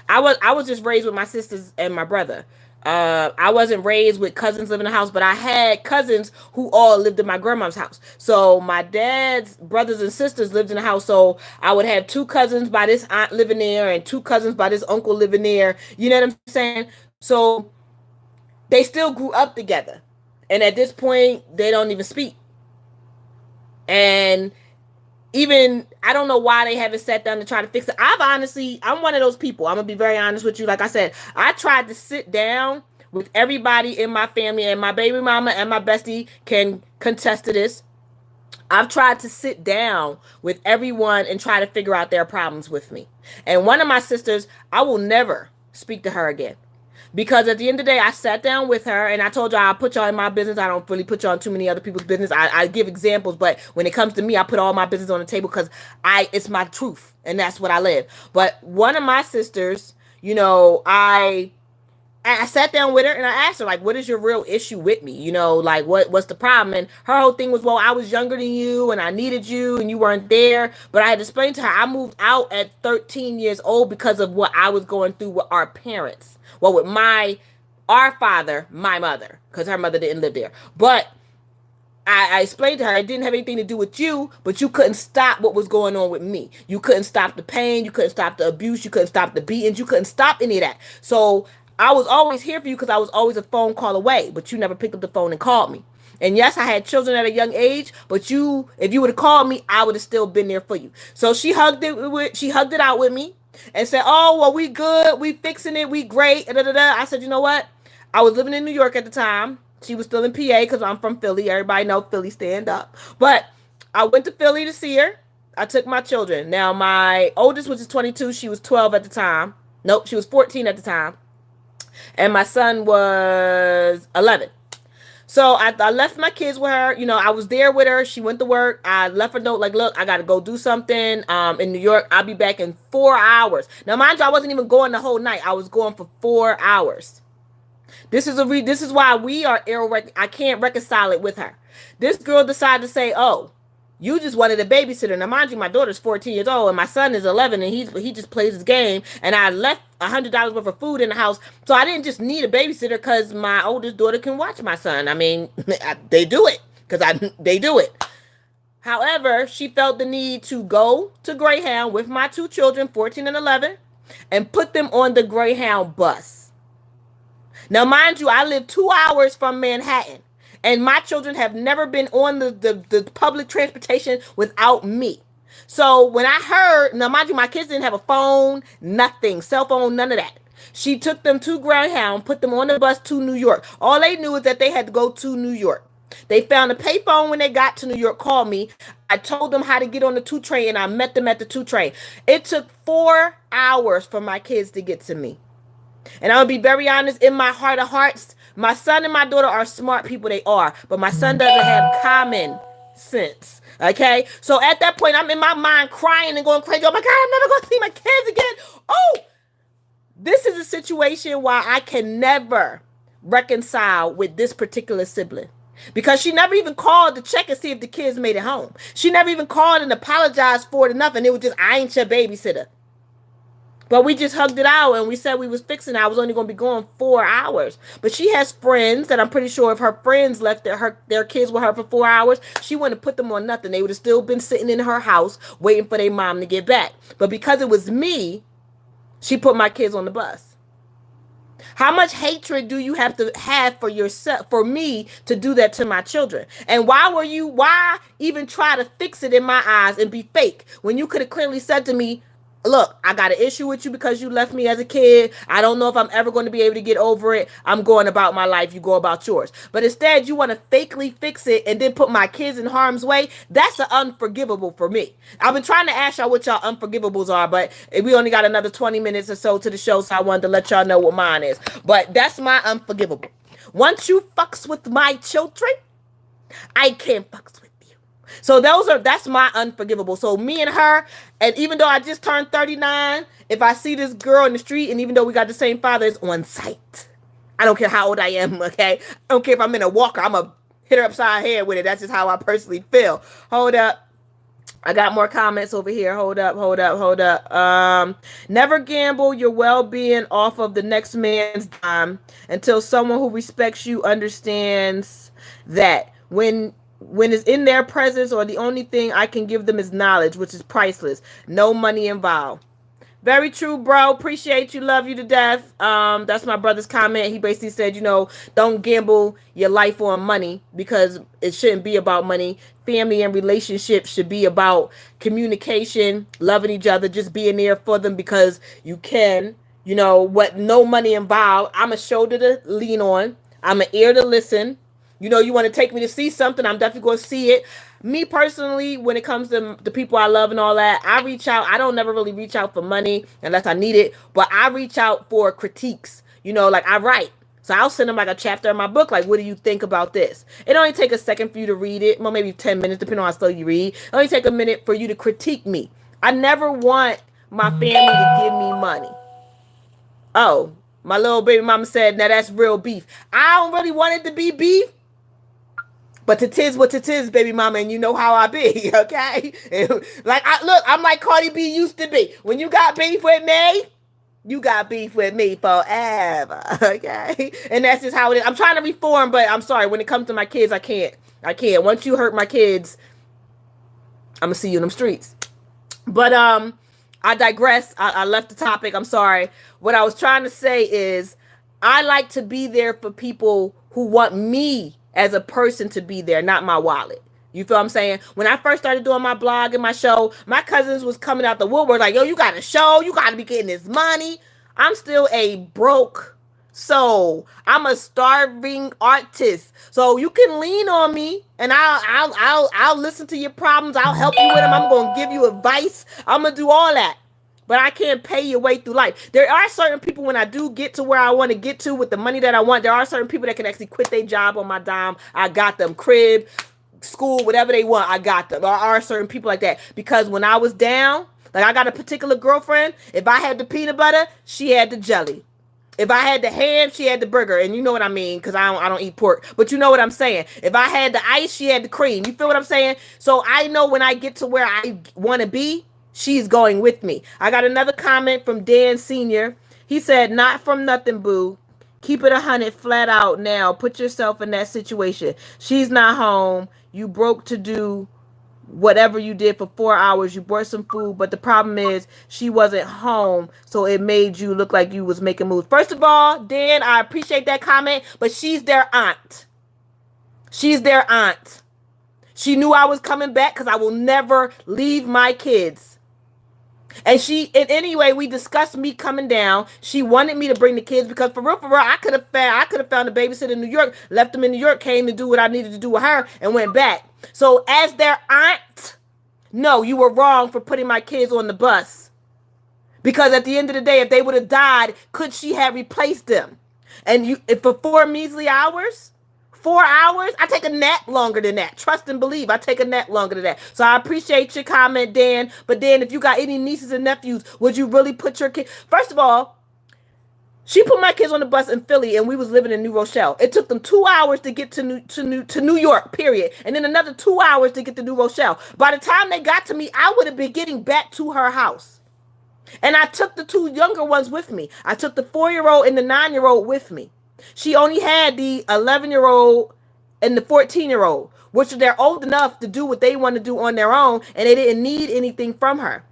I was just raised with my sisters and my brother. I wasn't raised with cousins living in the house, but I had cousins who all lived in my grandma's house. So my dad's brothers and sisters lived in the house. So I would have 2 cousins by this aunt living there and 2 cousins by this uncle living there. You know what I'm saying? So they still grew up together. And at this point, they don't even speak. And even, I don't know why they haven't sat down to try to fix it. I'm one of those people. I'm going to be very honest with you. Like I said, I tried to sit down with everybody in my family, and my baby mama and my bestie can contest to this. I've tried to sit down with everyone and try to figure out their problems with me. And one of my sisters, I will never speak to her again. Because at the end of the day, I sat down with her and I told y'all I'll put y'all in my business. I don't really put y'all in too many other people's business. I give examples, but when it comes to me, I put all my business on the table because it's my truth and that's what I live. But one of my sisters, you know, I sat down with her and I asked her, like, what is your real issue with me? You know, like, what's the problem? And her whole thing was, well, I was younger than you and I needed you and you weren't there. But I had to explain to her, I moved out at 13 years old because of what I was going through with our parents. Well, with our father, my mother, because her mother didn't live there. But I explained to her, it didn't have anything to do with you, but you couldn't stop what was going on with me. You couldn't stop the pain. You couldn't stop the abuse. You couldn't stop the beatings. You couldn't stop any of that. So I was always here for you because I was always a phone call away, but you never picked up the phone and called me. And yes, I had children at a young age, but if you would have called me, I would have still been there for you. So she hugged it out with me and said, oh, well, we good. We fixing it. We great. I said, you know what? I was living in New York at the time. She was still in PA because I'm from Philly. Everybody know Philly stand up. But I went to Philly to see her. I took my children. Now, my oldest, which is 22, she was 12 at the time. Nope, she was 14 at the time. And my son was 11. So I left my kids with her. I was there with her. She went to work. I left her note like, look, I got to go do something in New York. I'll be back in 4 hours. Now, mind you, I wasn't even going the whole night. I was going for 4 hours. This is why we are I can't reconcile it with her. This girl decided to say, "Oh, you just wanted a babysitter." Now, mind you, my daughter's 14 years old and my son is 11, and he just plays his game. And I left $100 worth of food in the house, so I didn't just need a babysitter because my oldest daughter can watch my son. I mean, they do it because they do it. However, she felt the need to go to Greyhound with my two children, 14 and 11, and put them on the Greyhound bus. Now, mind you, I live 2 hours from Manhattan, and my children have never been on the public transportation without me. So when I heard, now mind you, my kids didn't have a phone, nothing, cell phone, none of that. She took them to Greyhound, put them on the bus to New York. All they knew is that they had to go to New York. They found a payphone when they got to New York, called me. I told them how to get on the 2 train, and I met them at the 2 train. It took 4 hours for my kids to get to me. And I'm going to be very honest, in my heart of hearts, my son and my daughter are smart people. They are. But my son doesn't have common sense. Okay? So at that point, I'm in my mind crying and going crazy. Oh my God, I'm never going to see my kids again. Oh, this is a situation why I can never reconcile with this particular sibling. Because she never even called to check and see if the kids made it home. She never even called and apologized for it or nothing. It was just, I ain't your babysitter. But we just hugged it out and we said we was fixing it. I was only going to be going 4 hours. But she has friends that I'm pretty sure if her friends left their kids with her for 4 hours, she wouldn't have put them on nothing. They would have still been sitting in her house waiting for their mom to get back. But because it was me, she put my kids on the bus. How much hatred do you have to have for yourself, for me to do that to my children? And why even try to fix it in my eyes and be fake when you could have clearly said to me, look, I got an issue with you because you left me as a kid. I don't know if I'm ever going to be able to get over it. I'm going about my life. You go about yours. But instead, you want to fakely fix it and then put my kids in harm's way. That's an unforgivable for me. I've been trying to ask y'all what y'all unforgivables are, but we only got another 20 minutes or so to the show, so I wanted to let y'all know what mine is. But that's my unforgivable. Once you fucks with my children, I can't fucks with you. So that's my unforgivable. So me and her, and even though I just turned 39, if I see this girl in the street, and even though we got the same father, it's on sight. I don't care how old I am, okay? I don't care if I'm in a walker. I'm going to hit her upside the head with it. That's just how I personally feel. Hold up. I got more comments over here. Hold up. Never gamble your well-being off of the next man's dime until someone who respects you understands that when it's in their presence, or the only thing I can give them is knowledge, which is priceless. No money involved. Very true, bro. Appreciate you. Love you to death. That's my brother's comment. He basically said, don't gamble your life on money because it shouldn't be about money. Family and relationships should be about communication, loving each other, just being there for them because you can. No money involved. I'm a shoulder to lean on. I'm an ear to listen. You want to take me to see something, I'm definitely going to see it. Me personally, when it comes to the people I love and all that, I reach out. I don't never really reach out for money unless I need it, but I reach out for critiques. Like I write. So I'll send them like a chapter in my book, like, what do you think about this? It only take a second for you to read it, well, maybe 10 minutes, depending on how slow you read. It only take a minute for you to critique me. I never want my family to give me money. Oh, my little baby mama said, now that's real beef. I don't really want it to be beef. But it is what it is, baby mama, and you know how I be, okay? I'm like Cardi B used to be. When you got beef with me, you got beef with me forever, okay? And that's just how it is. I'm trying to reform, but I'm sorry. When it comes to my kids, I can't. Once you hurt my kids, I'm going to see you in them streets. But I digress. I left the topic. I'm sorry. What I was trying to say is I like to be there for people who want me as a person to be there, not my wallet. You feel what I'm saying? When I first started doing my blog and my show, my cousins was coming out the woodwork like, yo, you got a show. You got to be getting this money. I'm still a broke soul. I'm a starving artist. So you can lean on me and I'll listen to your problems. I'll help you with them. I'm going to give you advice. I'm going to do all that. but I can't pay your way through life. There are certain people, when I do get to where I want to get to with the money that I want, there are certain people that can actually quit their job on my dime. I got them. Crib, school, whatever they want, I got them. There are certain people like that. Because when I was down, like I got a particular girlfriend, if I had the peanut butter, she had the jelly. If I had the ham, she had the burger, and you know what I mean, because I don't eat pork. But you know what I'm saying. If I had the ice, she had the cream. You feel what I'm saying? So I know when I get to where I want to be, she's going with me. I got another comment from Dan Senior. He said, "Not from nothing, boo. Keep it 100 flat out now. Put yourself in that situation. She's not home. You broke to do whatever you did for 4 hours. You brought some food, but the problem is she wasn't home, so it made you look like you was making moves." First of all, Dan, I appreciate that comment, but she's their aunt. She's their aunt. She knew I was coming back because I will never leave my kids. And anyway, we discussed me coming down. She wanted me to bring the kids because for real, I could have found a babysitter in New York, left them in New York, came to do what I needed to do with her, and went back. So as their aunt, no, you were wrong for putting my kids on the bus. Because at the end of the day, if they would have died, could she have replaced them? And for 4 measly hours, 4 hours, I take a nap longer than that. Trust and believe, I take a nap longer than that. So I appreciate your comment, Dan. But Dan, if you got any nieces and nephews, would you really put your kid? First of all, she put my kids on the bus in Philly, and we was living in New Rochelle. It took them 2 hours to get to New York, period, and then another 2 hours to get to New Rochelle. By the time they got to me, I would have been getting back to her house. And I took the two younger ones with me. I took the 4-year-old and the 9-year-old with me. She only had the 11-year-old and the 14-year-old, which they're old enough to do what they want to do on their own, and they didn't need anything from her.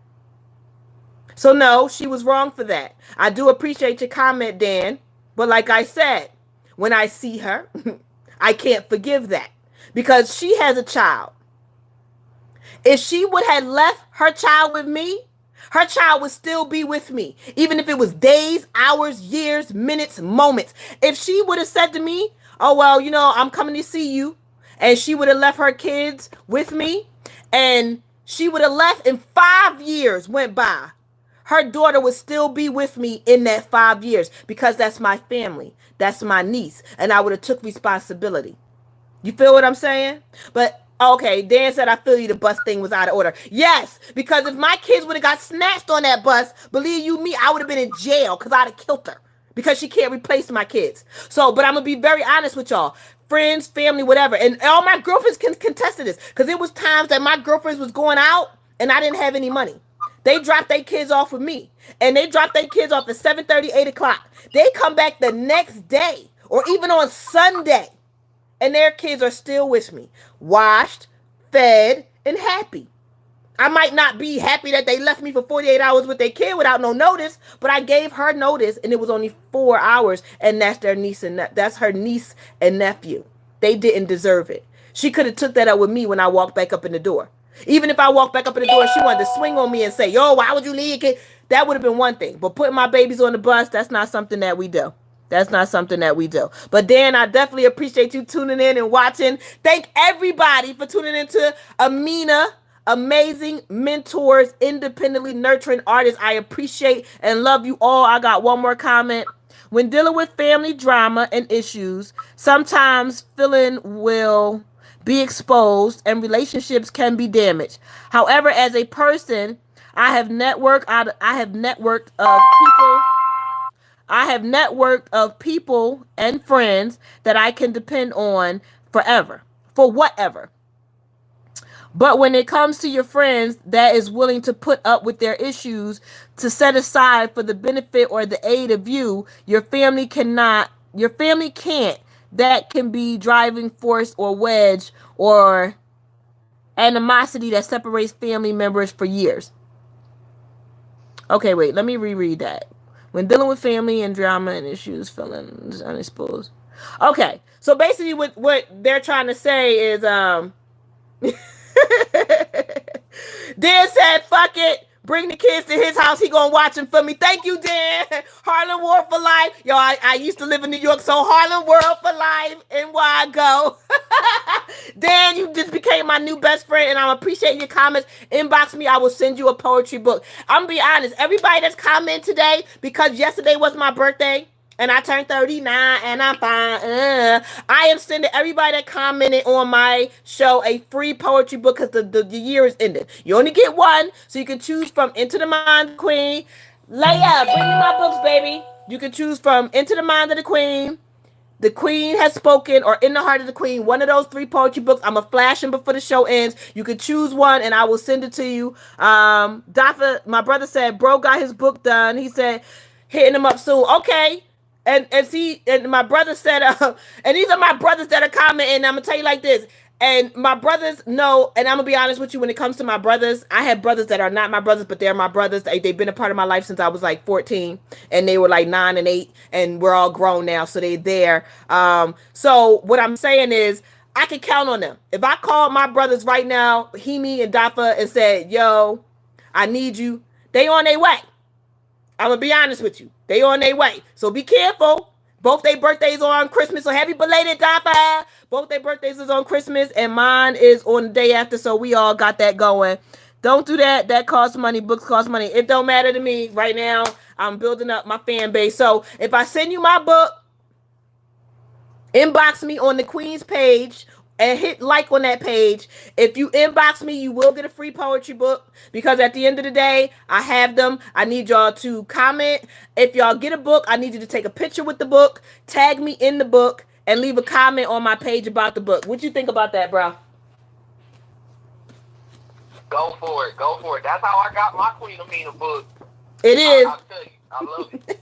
So no, she was wrong for that. I do appreciate your comment, Dan. But like I said, when I see her, I can't forgive that. Because she has a child. If she would have left her child with me, her child would still be with me. Even if it was days, hours, years, minutes, moments. If she would have said to me, "Oh, well, I'm coming to see you," and she would have left her kids with me, and she would have left and 5 years went by, her daughter would still be with me in that 5 years because that's my family. That's my niece. And I would have took responsibility. You feel what I'm saying? But, okay, Dan said, "I feel you, the bus thing was out of order." Yes, because if my kids would have got snatched on that bus, believe you me, I would have been in jail because I'd have killed her because she can't replace my kids. So, but I'm going to be very honest with y'all. Friends, family, whatever. And all my girlfriends can contest to this because it was times that my girlfriends was going out and I didn't have any money. They dropped their kids off with me. And they dropped their kids off at 7:30, 8 o'clock. They come back the next day or even on Sunday. And their kids are still with me. Washed, fed, and happy. I might not be happy that they left me for 48 hours with their kid without no notice. But I gave her notice and it was only 4 hours. And that's that's her niece and nephew. They didn't deserve it. She could have took that up with me when I walked back up in the door. Even if I walked back up in the door, she wanted to swing on me and say, "Yo, why would you leave your kid?" That would have been one thing. But putting my babies on the bus, that's not something that we do. That's not something that we do. But Dan, I definitely appreciate you tuning in and watching. Thank everybody for tuning into A.M.I.N.A, Amazing Mentors, Independently Nurturing Artists. I appreciate and love you all. I got one more comment. When dealing with family drama and issues, sometimes feeling will be exposed and relationships can be damaged. However, as a person, I have networked of people and friends that I can depend on forever, for whatever. But when it comes to your friends that is willing to put up with their issues to set aside for the benefit or the aid of you, your family can't. That can be driving force or wedge or animosity that separates family members for years. Okay, wait, let me reread that. When dealing with family and drama and issues, feelings unexposed. Okay, so basically what they're trying to say is, Dan said, "Fuck it. Bring the kids to his house. He gonna watch them for me. Thank you, Dan. Harlem World for life. Yo, I used to live in New York, so Harlem World for life. And where I go. Dan, you just became my new best friend, and I appreciate your comments. Inbox me. I will send you a poetry book. I'm gonna be honest. Everybody that's commented today, because yesterday was my birthday, and I turned 39 and I'm fine. I am sending everybody that commented on my show a free poetry book because the year is ended. You only get one, so you can choose from Into the Mind of the Queen. Leia, bring me my books, baby. You can choose from Into the Mind of the Queen, The Queen Has Spoken, or In the Heart of the Queen. One of those three poetry books. I'm going to flash them before the show ends. You can choose one, and I will send it to you. Dafa, my brother said, bro got his book done. He said, hitting him up soon. Okay. And my brother said, and these are my brothers that are commenting. I'm going to tell you like this. And my brothers know, and I'm going to be honest with you, when it comes to my brothers, I have brothers that are not my brothers, but they're my brothers. They've been a part of my life since I was like 14, and they were like 9 and 8, and we're all grown now, so they're there. So what I'm saying is, I can count on them. If I called my brothers right now, Hemi and Dafa, and said, yo, I need you, they on their way. I'm going to be honest with you. They on their way. So be careful. Both their birthdays are on Christmas. So happy belated, Dafa. Both their birthdays is on Christmas, and mine is on the day after. So we all got that going. Don't do that. That costs money. Books cost money. It don't matter to me right now. I'm building up my fan base. So if I send you my book, inbox me on the Queen's page and hit like on that page. If you inbox me, you will get a free poetry book, because at the end of the day, I have them. I need y'all to comment. If y'all get a book, I need you to take a picture with the book, tag me in the book, and leave a comment on my page about the book. What you think about that, bro? Go for it. Go for it. That's how I got my Queen A.M.I.N.A book. It is. I'll tell you. I love it.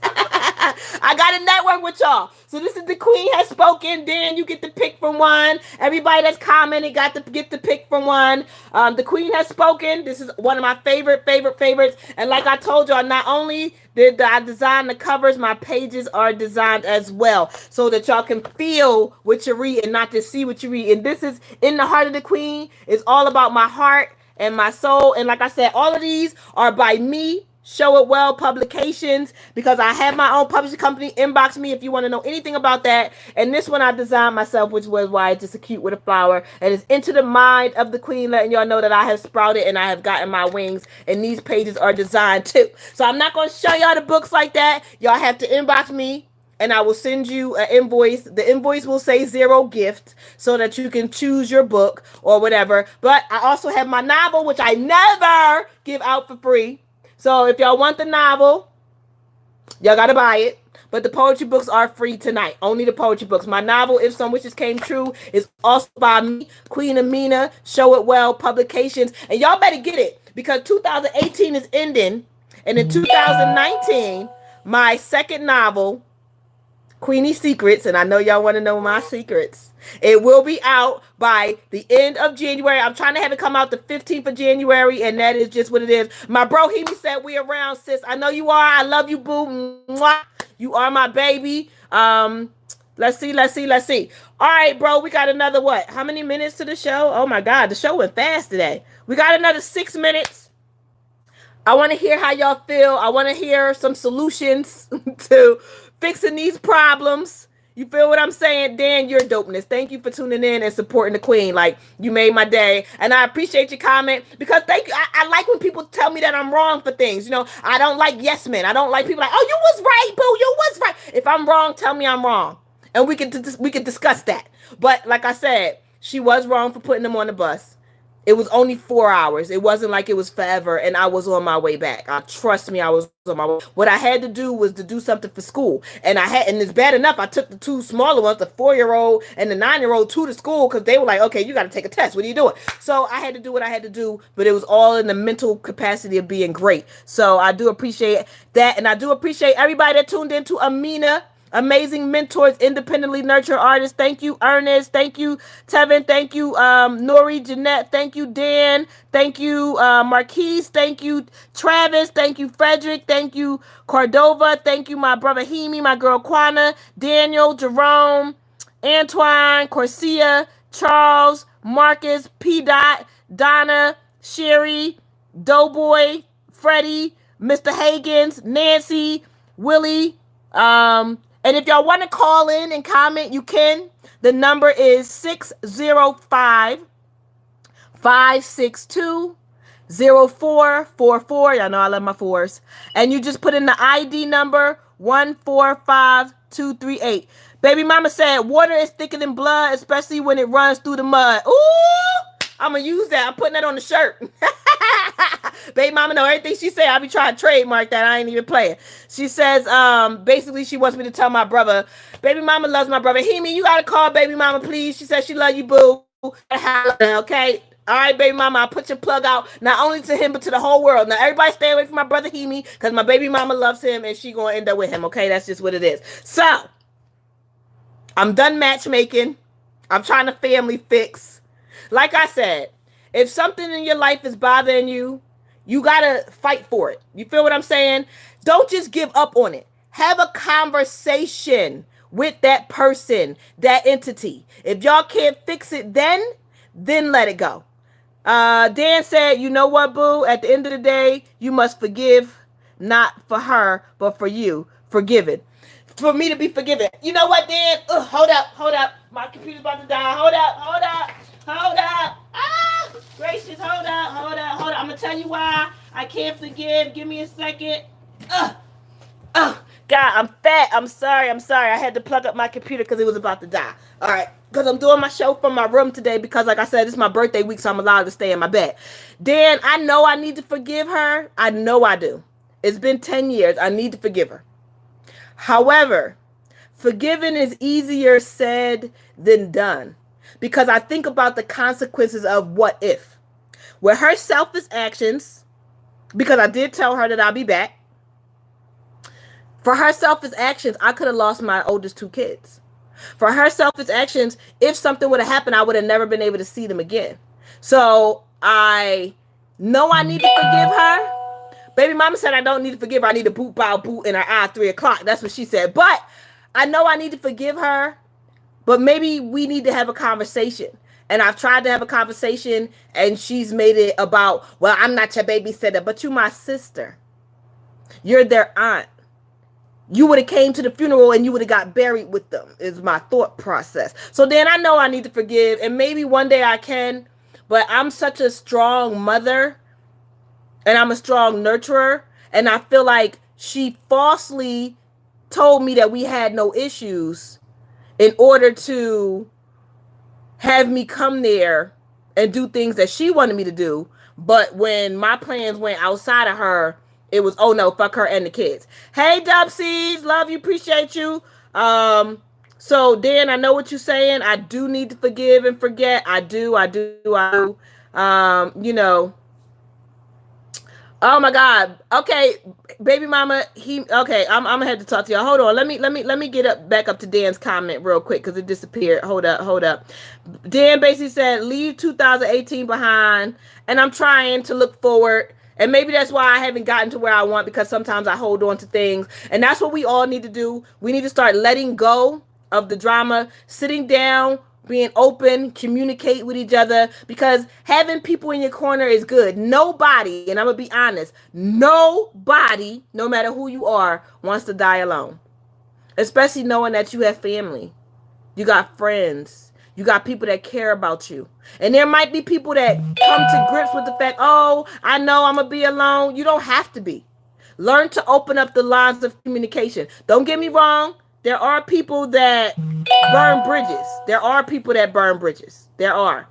I got to network with y'all. So this is The Queen Has Spoken. Dan, you get to pick from one. Everybody that's commented got to get to pick from one. The Queen Has Spoken. This is one of my favorites. And like I told y'all, not only did I design the covers, my pages are designed as well, so that y'all can feel what you read and not just see what you read. And this is In the Heart of the Queen. It's all about my heart and my soul. And like I said, all of these are by me, Show It Well Publications, because I have my own publishing company. Inbox me if you want to know anything about that. And this one I designed myself, which was why it's just a cute with a flower. And it's Into the Mind of the Queen, letting y'all know that I have sprouted and I have gotten my wings. And these pages are designed too. So I'm not going to show y'all the books like that. Y'all have to inbox me, and I will send you an invoice. The invoice will say 0 gift, so that you can choose your book or whatever. But I also have my novel, which I never give out for free. So if y'all want the novel, y'all got to buy it. But the poetry books are free tonight. Only the poetry books. My novel, If Some Wishes Came True, is also by me, Queen A.M.I.N.A, Show It Well Publications. And y'all better get it, because 2018 is ending. And in 2019, my second novel, Queenie Secrets, and I know y'all want to know my secrets, it will be out by the end of January. I'm trying to have it come out the 15th of January, and that is just what it is. My bro Hemi said we around, sis. I know you are. I love you, boo. Mwah. You are my baby. Let's see. All right, bro, we got another what? How many minutes to the show? Oh my God, the show went fast today. We got another 6 minutes. I want to hear how y'all feel. I want to hear some solutions to fixing these problems. You feel what I'm saying? Dan, you're dopeness. Thank you for tuning in and supporting the Queen. Like, you made my day. And I appreciate your comment, because thank you. I like when people tell me that I'm wrong for things. You know, I don't like yes men. I don't like people like, oh, you was right, boo. You was right. If I'm wrong, tell me I'm wrong. And we can discuss that. But like I said, she was wrong for putting them on the bus. It was only 4 hours. It wasn't like it was forever, and I was on my way back. Trust me, I was on my way. What I had to do was to do something for school, and it's bad enough. I took the two smaller ones, the 4-year-old and the 9-year-old, to the school, because they were like, "Okay, you got to take a test. What are you doing?" So I had to do what I had to do, but it was all in the mental capacity of being great. So I do appreciate that, and I do appreciate everybody that tuned into A.M.I.N.A. Amazing Mentors, Independently Nurtured Artists. Thank you, Ernest. Thank you, Tevin. Thank you, Nori, Jeanette. Thank you, Dan. Thank you, Marquise. Thank you, Travis. Thank you, Frederick. Thank you, Cordova. Thank you, my brother Hemi, my girl Quana, Daniel, Jerome, Antoine, Corsia, Charles, Marcus, P. Dot, Donna, Sherry, Doughboy, Freddie, Mr. Hagens, Nancy, Willie. And if y'all want to call in and comment, you can. The number is 605-562-0444. Y'all know I love my fours. And you just put in the ID number 145238. Baby mama said water is thicker than blood, especially when it runs through the mud. Ooh, I'm going to use that. I'm putting that on the shirt. Baby mama know everything she say. I be trying to trademark that. I ain't even playing. She says, basically she wants me to tell my brother, baby mama loves my brother. Hemi, you gotta call baby mama, please. She says she love you, boo. Okay. All right, baby mama, I'll put your plug out not only to him but to the whole world. Now everybody stay away from my brother Hemi because my baby mama loves him and she gonna end up with him. Okay, that's just what it is. So I'm done matchmaking. I'm trying to family fix. Like I said, if something in your life is bothering you, you gotta fight for it. You feel what I'm saying? Don't just give up on it. Have a conversation with that person, that entity. If y'all can't fix it then let it go. Dan said, you know what, boo? At the end of the day, you must forgive, not for her, but for you. Forgiven. For me to be forgiven. You know what, Dan? Hold up. My computer's about to die. Hold up. Ah, gracious, hold up. I'm going to tell you why I can't forgive. Give me a second. God, I'm fat. I'm sorry. I had to plug up my computer because it was about to die. All right. Because I'm doing my show from my room today because, like I said, it's my birthday week, so I'm allowed to stay in my bed. Dan, I know I need to forgive her. I know I do. It's been 10 years. I need to forgive her. However, forgiving is easier said than done because I think about the consequences of what if. With her selfish actions, because I did tell her that I'll be back, for her selfish actions, I could have lost my oldest two kids. For her selfish actions, if something would have happened, I would have never been able to see them again. So I know I need to forgive her. Baby mama said I don't need to forgive her. I need to boot, bow, boot in her eye 3 o'clock. That's what she said. But I know I need to forgive her. But maybe we need to have a conversation. And I've tried to have a conversation and she's made it about, well, I'm not your babysitter, but you're my sister. You're their aunt. You would have came to the funeral and you would have got buried with them is my thought process. So then I know I need to forgive and maybe one day I can, but I'm such a strong mother and I'm a strong nurturer. And I feel like she falsely told me that we had no issues in order to have me come there and do things that she wanted me to do. But when my plans went outside of her, it was, oh no, fuck her and the kids. Hey, Dubsies, love you, appreciate you. So Dan, I know what you're saying. I do need to forgive and forget. I do. You know. Oh my God. Okay, baby mama. Okay. I'm gonna have to talk to y'all. Hold on. Let me get back up to Dan's comment real quick because it disappeared. Hold up. Dan basically said, leave 2018 behind, and I'm trying to look forward. And maybe that's why I haven't gotten to where I want because sometimes I hold on to things. And that's what we all need to do. We need to start letting go of the drama, sitting down, being open, communicate with each other because having people in your corner is good. Nobody, and I'm going to be honest, nobody, no matter who you are, wants to die alone. Especially knowing that you have family. You got friends. You got people that care about you. And there might be people that come to grips with the fact, oh, I know I'm going to be alone. You don't have to be. Learn to open up the lines of communication. Don't get me wrong. There are people that burn bridges. There are.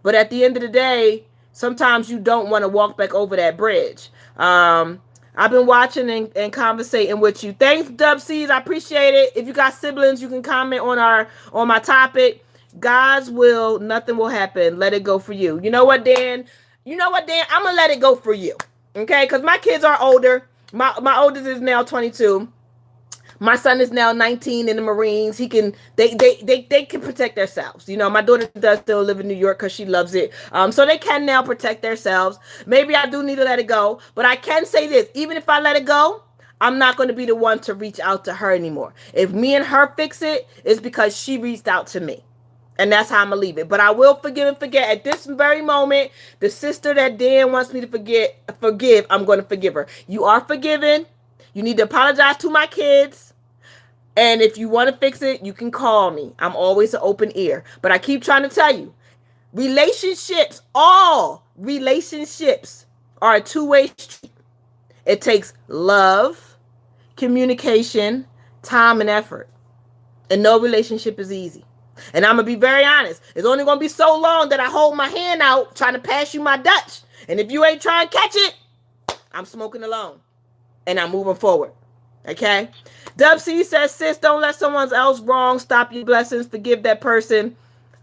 But at the end of the day, sometimes you don't want to walk back over that bridge. I've been watching and conversating with you. Thanks, Dubsies. I appreciate it. If you got siblings, you can comment on my topic. God's will, nothing will happen. Let it go for you. You know what, Dan? I'm going to let it go for you. Okay? Because my kids are older. My oldest is now 22. My son is now 19 in the Marines. They can protect themselves. You know, my daughter does still live in New York because she loves it. So they can now protect themselves. Maybe I do need to let it go. But I can say this. Even if I let it go, I'm not going to be the one to reach out to her anymore. If me and her fix it, it's because she reached out to me. And that's how I'm gonna leave it. But I will forgive and forget. At this very moment, the sister that Dan wants me to forgive, I'm gonna forgive her. You are forgiven. You need to apologize to my kids. And if you want to fix it, you can call me. I'm always an open ear. But I keep trying to tell you, relationships, all relationships are a two-way street. It takes love, communication, time, and effort. And no relationship is easy. And I'm going to be very honest. It's only going to be so long that I hold my hand out trying to pass you my Dutch. And if you ain't trying to catch it, I'm smoking alone. And I'm moving forward. Okay? Dub C says, sis, don't let someone else wrong stop your blessings. Forgive that person.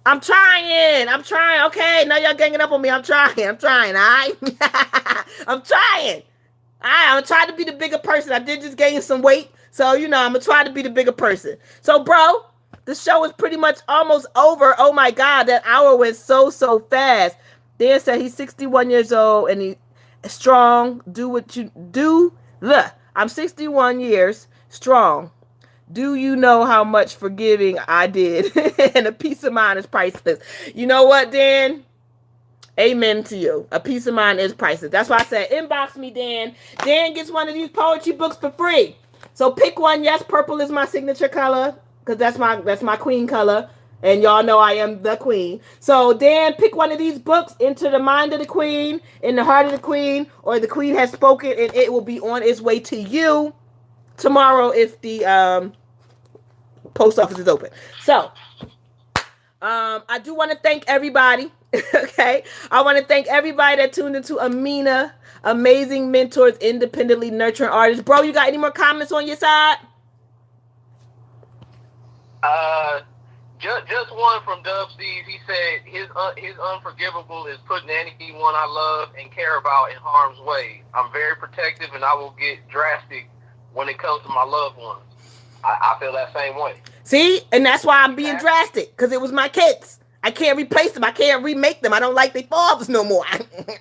I'm trying. Okay, now y'all ganging up on me. I'm trying. All right? I'm trying. I'm trying to be the bigger person. I did just gain some weight. So, I'm going to try to be the bigger person. So, bro, the show is pretty much almost over. Oh, my God. That hour went so fast. Dan said he's 61 years old and he's strong. Do what you do. Look, I'm 61 years strong. Do you know how much forgiving I did? And a peace of mind is priceless. You know what, Dan? Amen to you. A peace of mind is priceless. That's why I said inbox me, Dan. Dan gets one of these poetry books for free. So pick one. Yes, purple is my signature color because that's my queen color. And y'all know I am the queen. So Dan, pick one of these books, Into the Mind of the Queen, In the Heart of the Queen, or The Queen Has Spoken, and it will be on its way to you tomorrow if the post office is open. So I do want to thank everybody. Okay, I want to thank everybody that tuned into A.M.I.N.A, Amazing Mentors, Independently Nurturing Artists. Bro, you got any more comments on your side? Just one from Dub Steve. He said his unforgivable is putting anyone I love and care about in harm's way. I'm very protective and I will get drastic when it comes to my loved ones. I feel that same way. See, and that's why I'm being drastic, because it was my kids. I can't replace them. I can't remake them. I don't like their fathers no more. I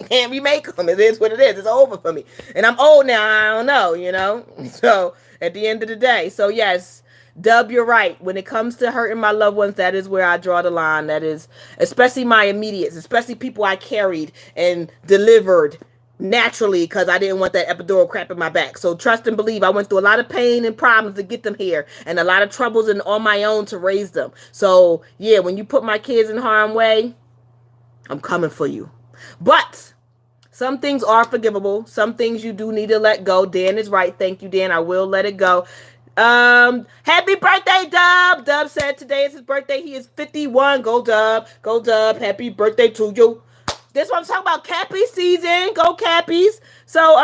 can't remake them. It is what it is. It's over for me. And I'm old now. I don't know, So at the end of the day. So yes, Dub, you're right. When it comes to hurting my loved ones, that is where I draw the line. That is, especially my immediates, especially people I carried and delivered naturally because I didn't want that epidural crap in my back. So trust and believe, I went through a lot of pain and problems to get them here and a lot of troubles and on my own to raise them. So yeah, when you put my kids in harm's way, I'm coming for you. But some things are forgivable. Some things you do need to let go. Dan is right. Thank you, Dan. I will let it go. Happy birthday, Dub. Dub said today is his birthday. He is 51. Go Dub. Happy birthday to you. This what I'm talking about. Cappy season. Go Cappies. So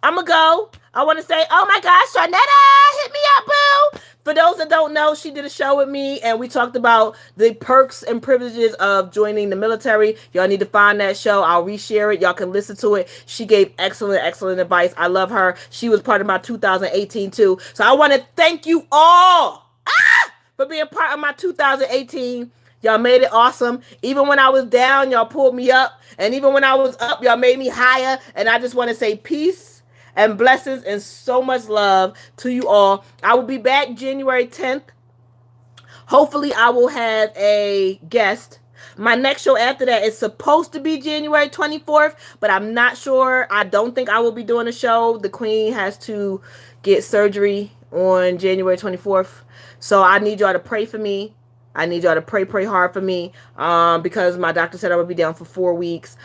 I'ma go. I want to say, oh my gosh, Sharnetta, hit me up, boo. For those that don't know, she did a show with me and we talked about the perks and privileges of joining the military. Y'all need to find that show. I'll reshare it. Y'all can listen to it. She gave excellent advice. I love her. She was part of my 2018 too. So I want to thank you all for being part of my 2018. Y'all made it awesome. Even when I was down, y'all pulled me up. And even when I was up, y'all made me higher. And I just want to say peace and blessings and so much love to you all. I will be back January 10th. Hopefully, I will have a guest. My next show after that is supposed to be January 24th, but I'm not sure. I don't think I will be doing a show. The Queen has to get surgery on January 24th. So I need y'all to pray for me. I need y'all to pray hard for me because my doctor said I would be down for 4 weeks.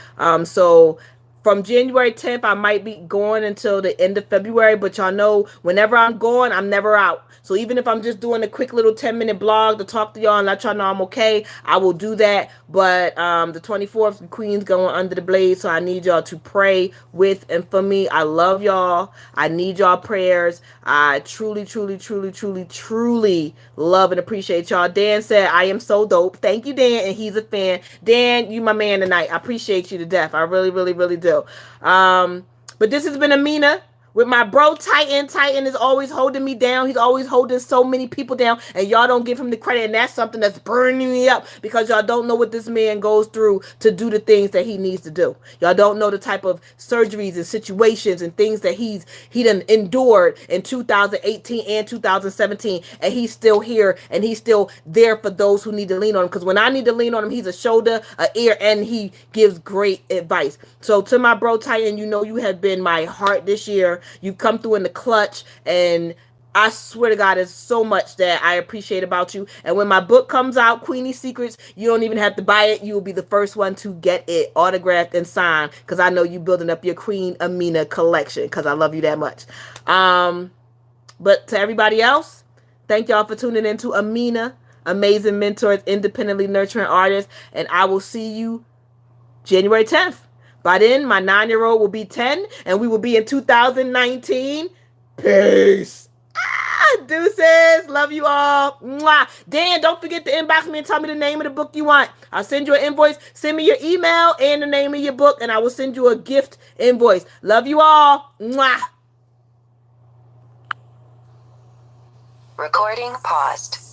So from January 10th, I might be going until the end of February. But y'all know, whenever I'm going, I'm never out. So even if I'm just doing a quick little 10-minute blog to talk to y'all and let y'all know I'm okay, I will do that. But the 24th, the Queen's going under the blade. So I need y'all to pray with and for me. I love y'all. I need y'all prayers. I truly love and appreciate y'all. Dan said, I am so dope. Thank you, Dan. And he's a fan. Dan, you my man tonight. I appreciate you to death. I really do. But this has been A.M.I.N.A, with my bro Titan. Titan is always holding me down. He's always holding so many people down, and y'all don't give him the credit. And that's something that's burning me up because y'all don't know what this man goes through to do the things that he needs to do. Y'all don't know the type of surgeries and situations and things that he done endured in 2018 and 2017, and he's still here and he's still there for those who need to lean on him. Because when I need to lean on him, he's a shoulder, an ear, and he gives great advice. So to my bro Titan, you know you have been my heart this year. You've come through in the clutch, and I swear to God, there's so much that I appreciate about you. And when my book comes out, Queenie Secrets, you don't even have to buy it. You will be the first one to get it autographed and signed because I know you building up your Queen A.M.I.N.A collection because I love you that much. But to everybody else, thank y'all for tuning in to A.M.I.N.A, Amazing Mentors, Independently Nurturing Artists, and I will see you January 10th. By then, my 9-year-old will be 10, and we will be in 2019. Peace. Deuces. Love you all. Mwah. Dan, don't forget to inbox me and tell me the name of the book you want. I'll send you an invoice. Send me your email and the name of your book, and I will send you a gift invoice. Love you all. Mwah. Recording paused.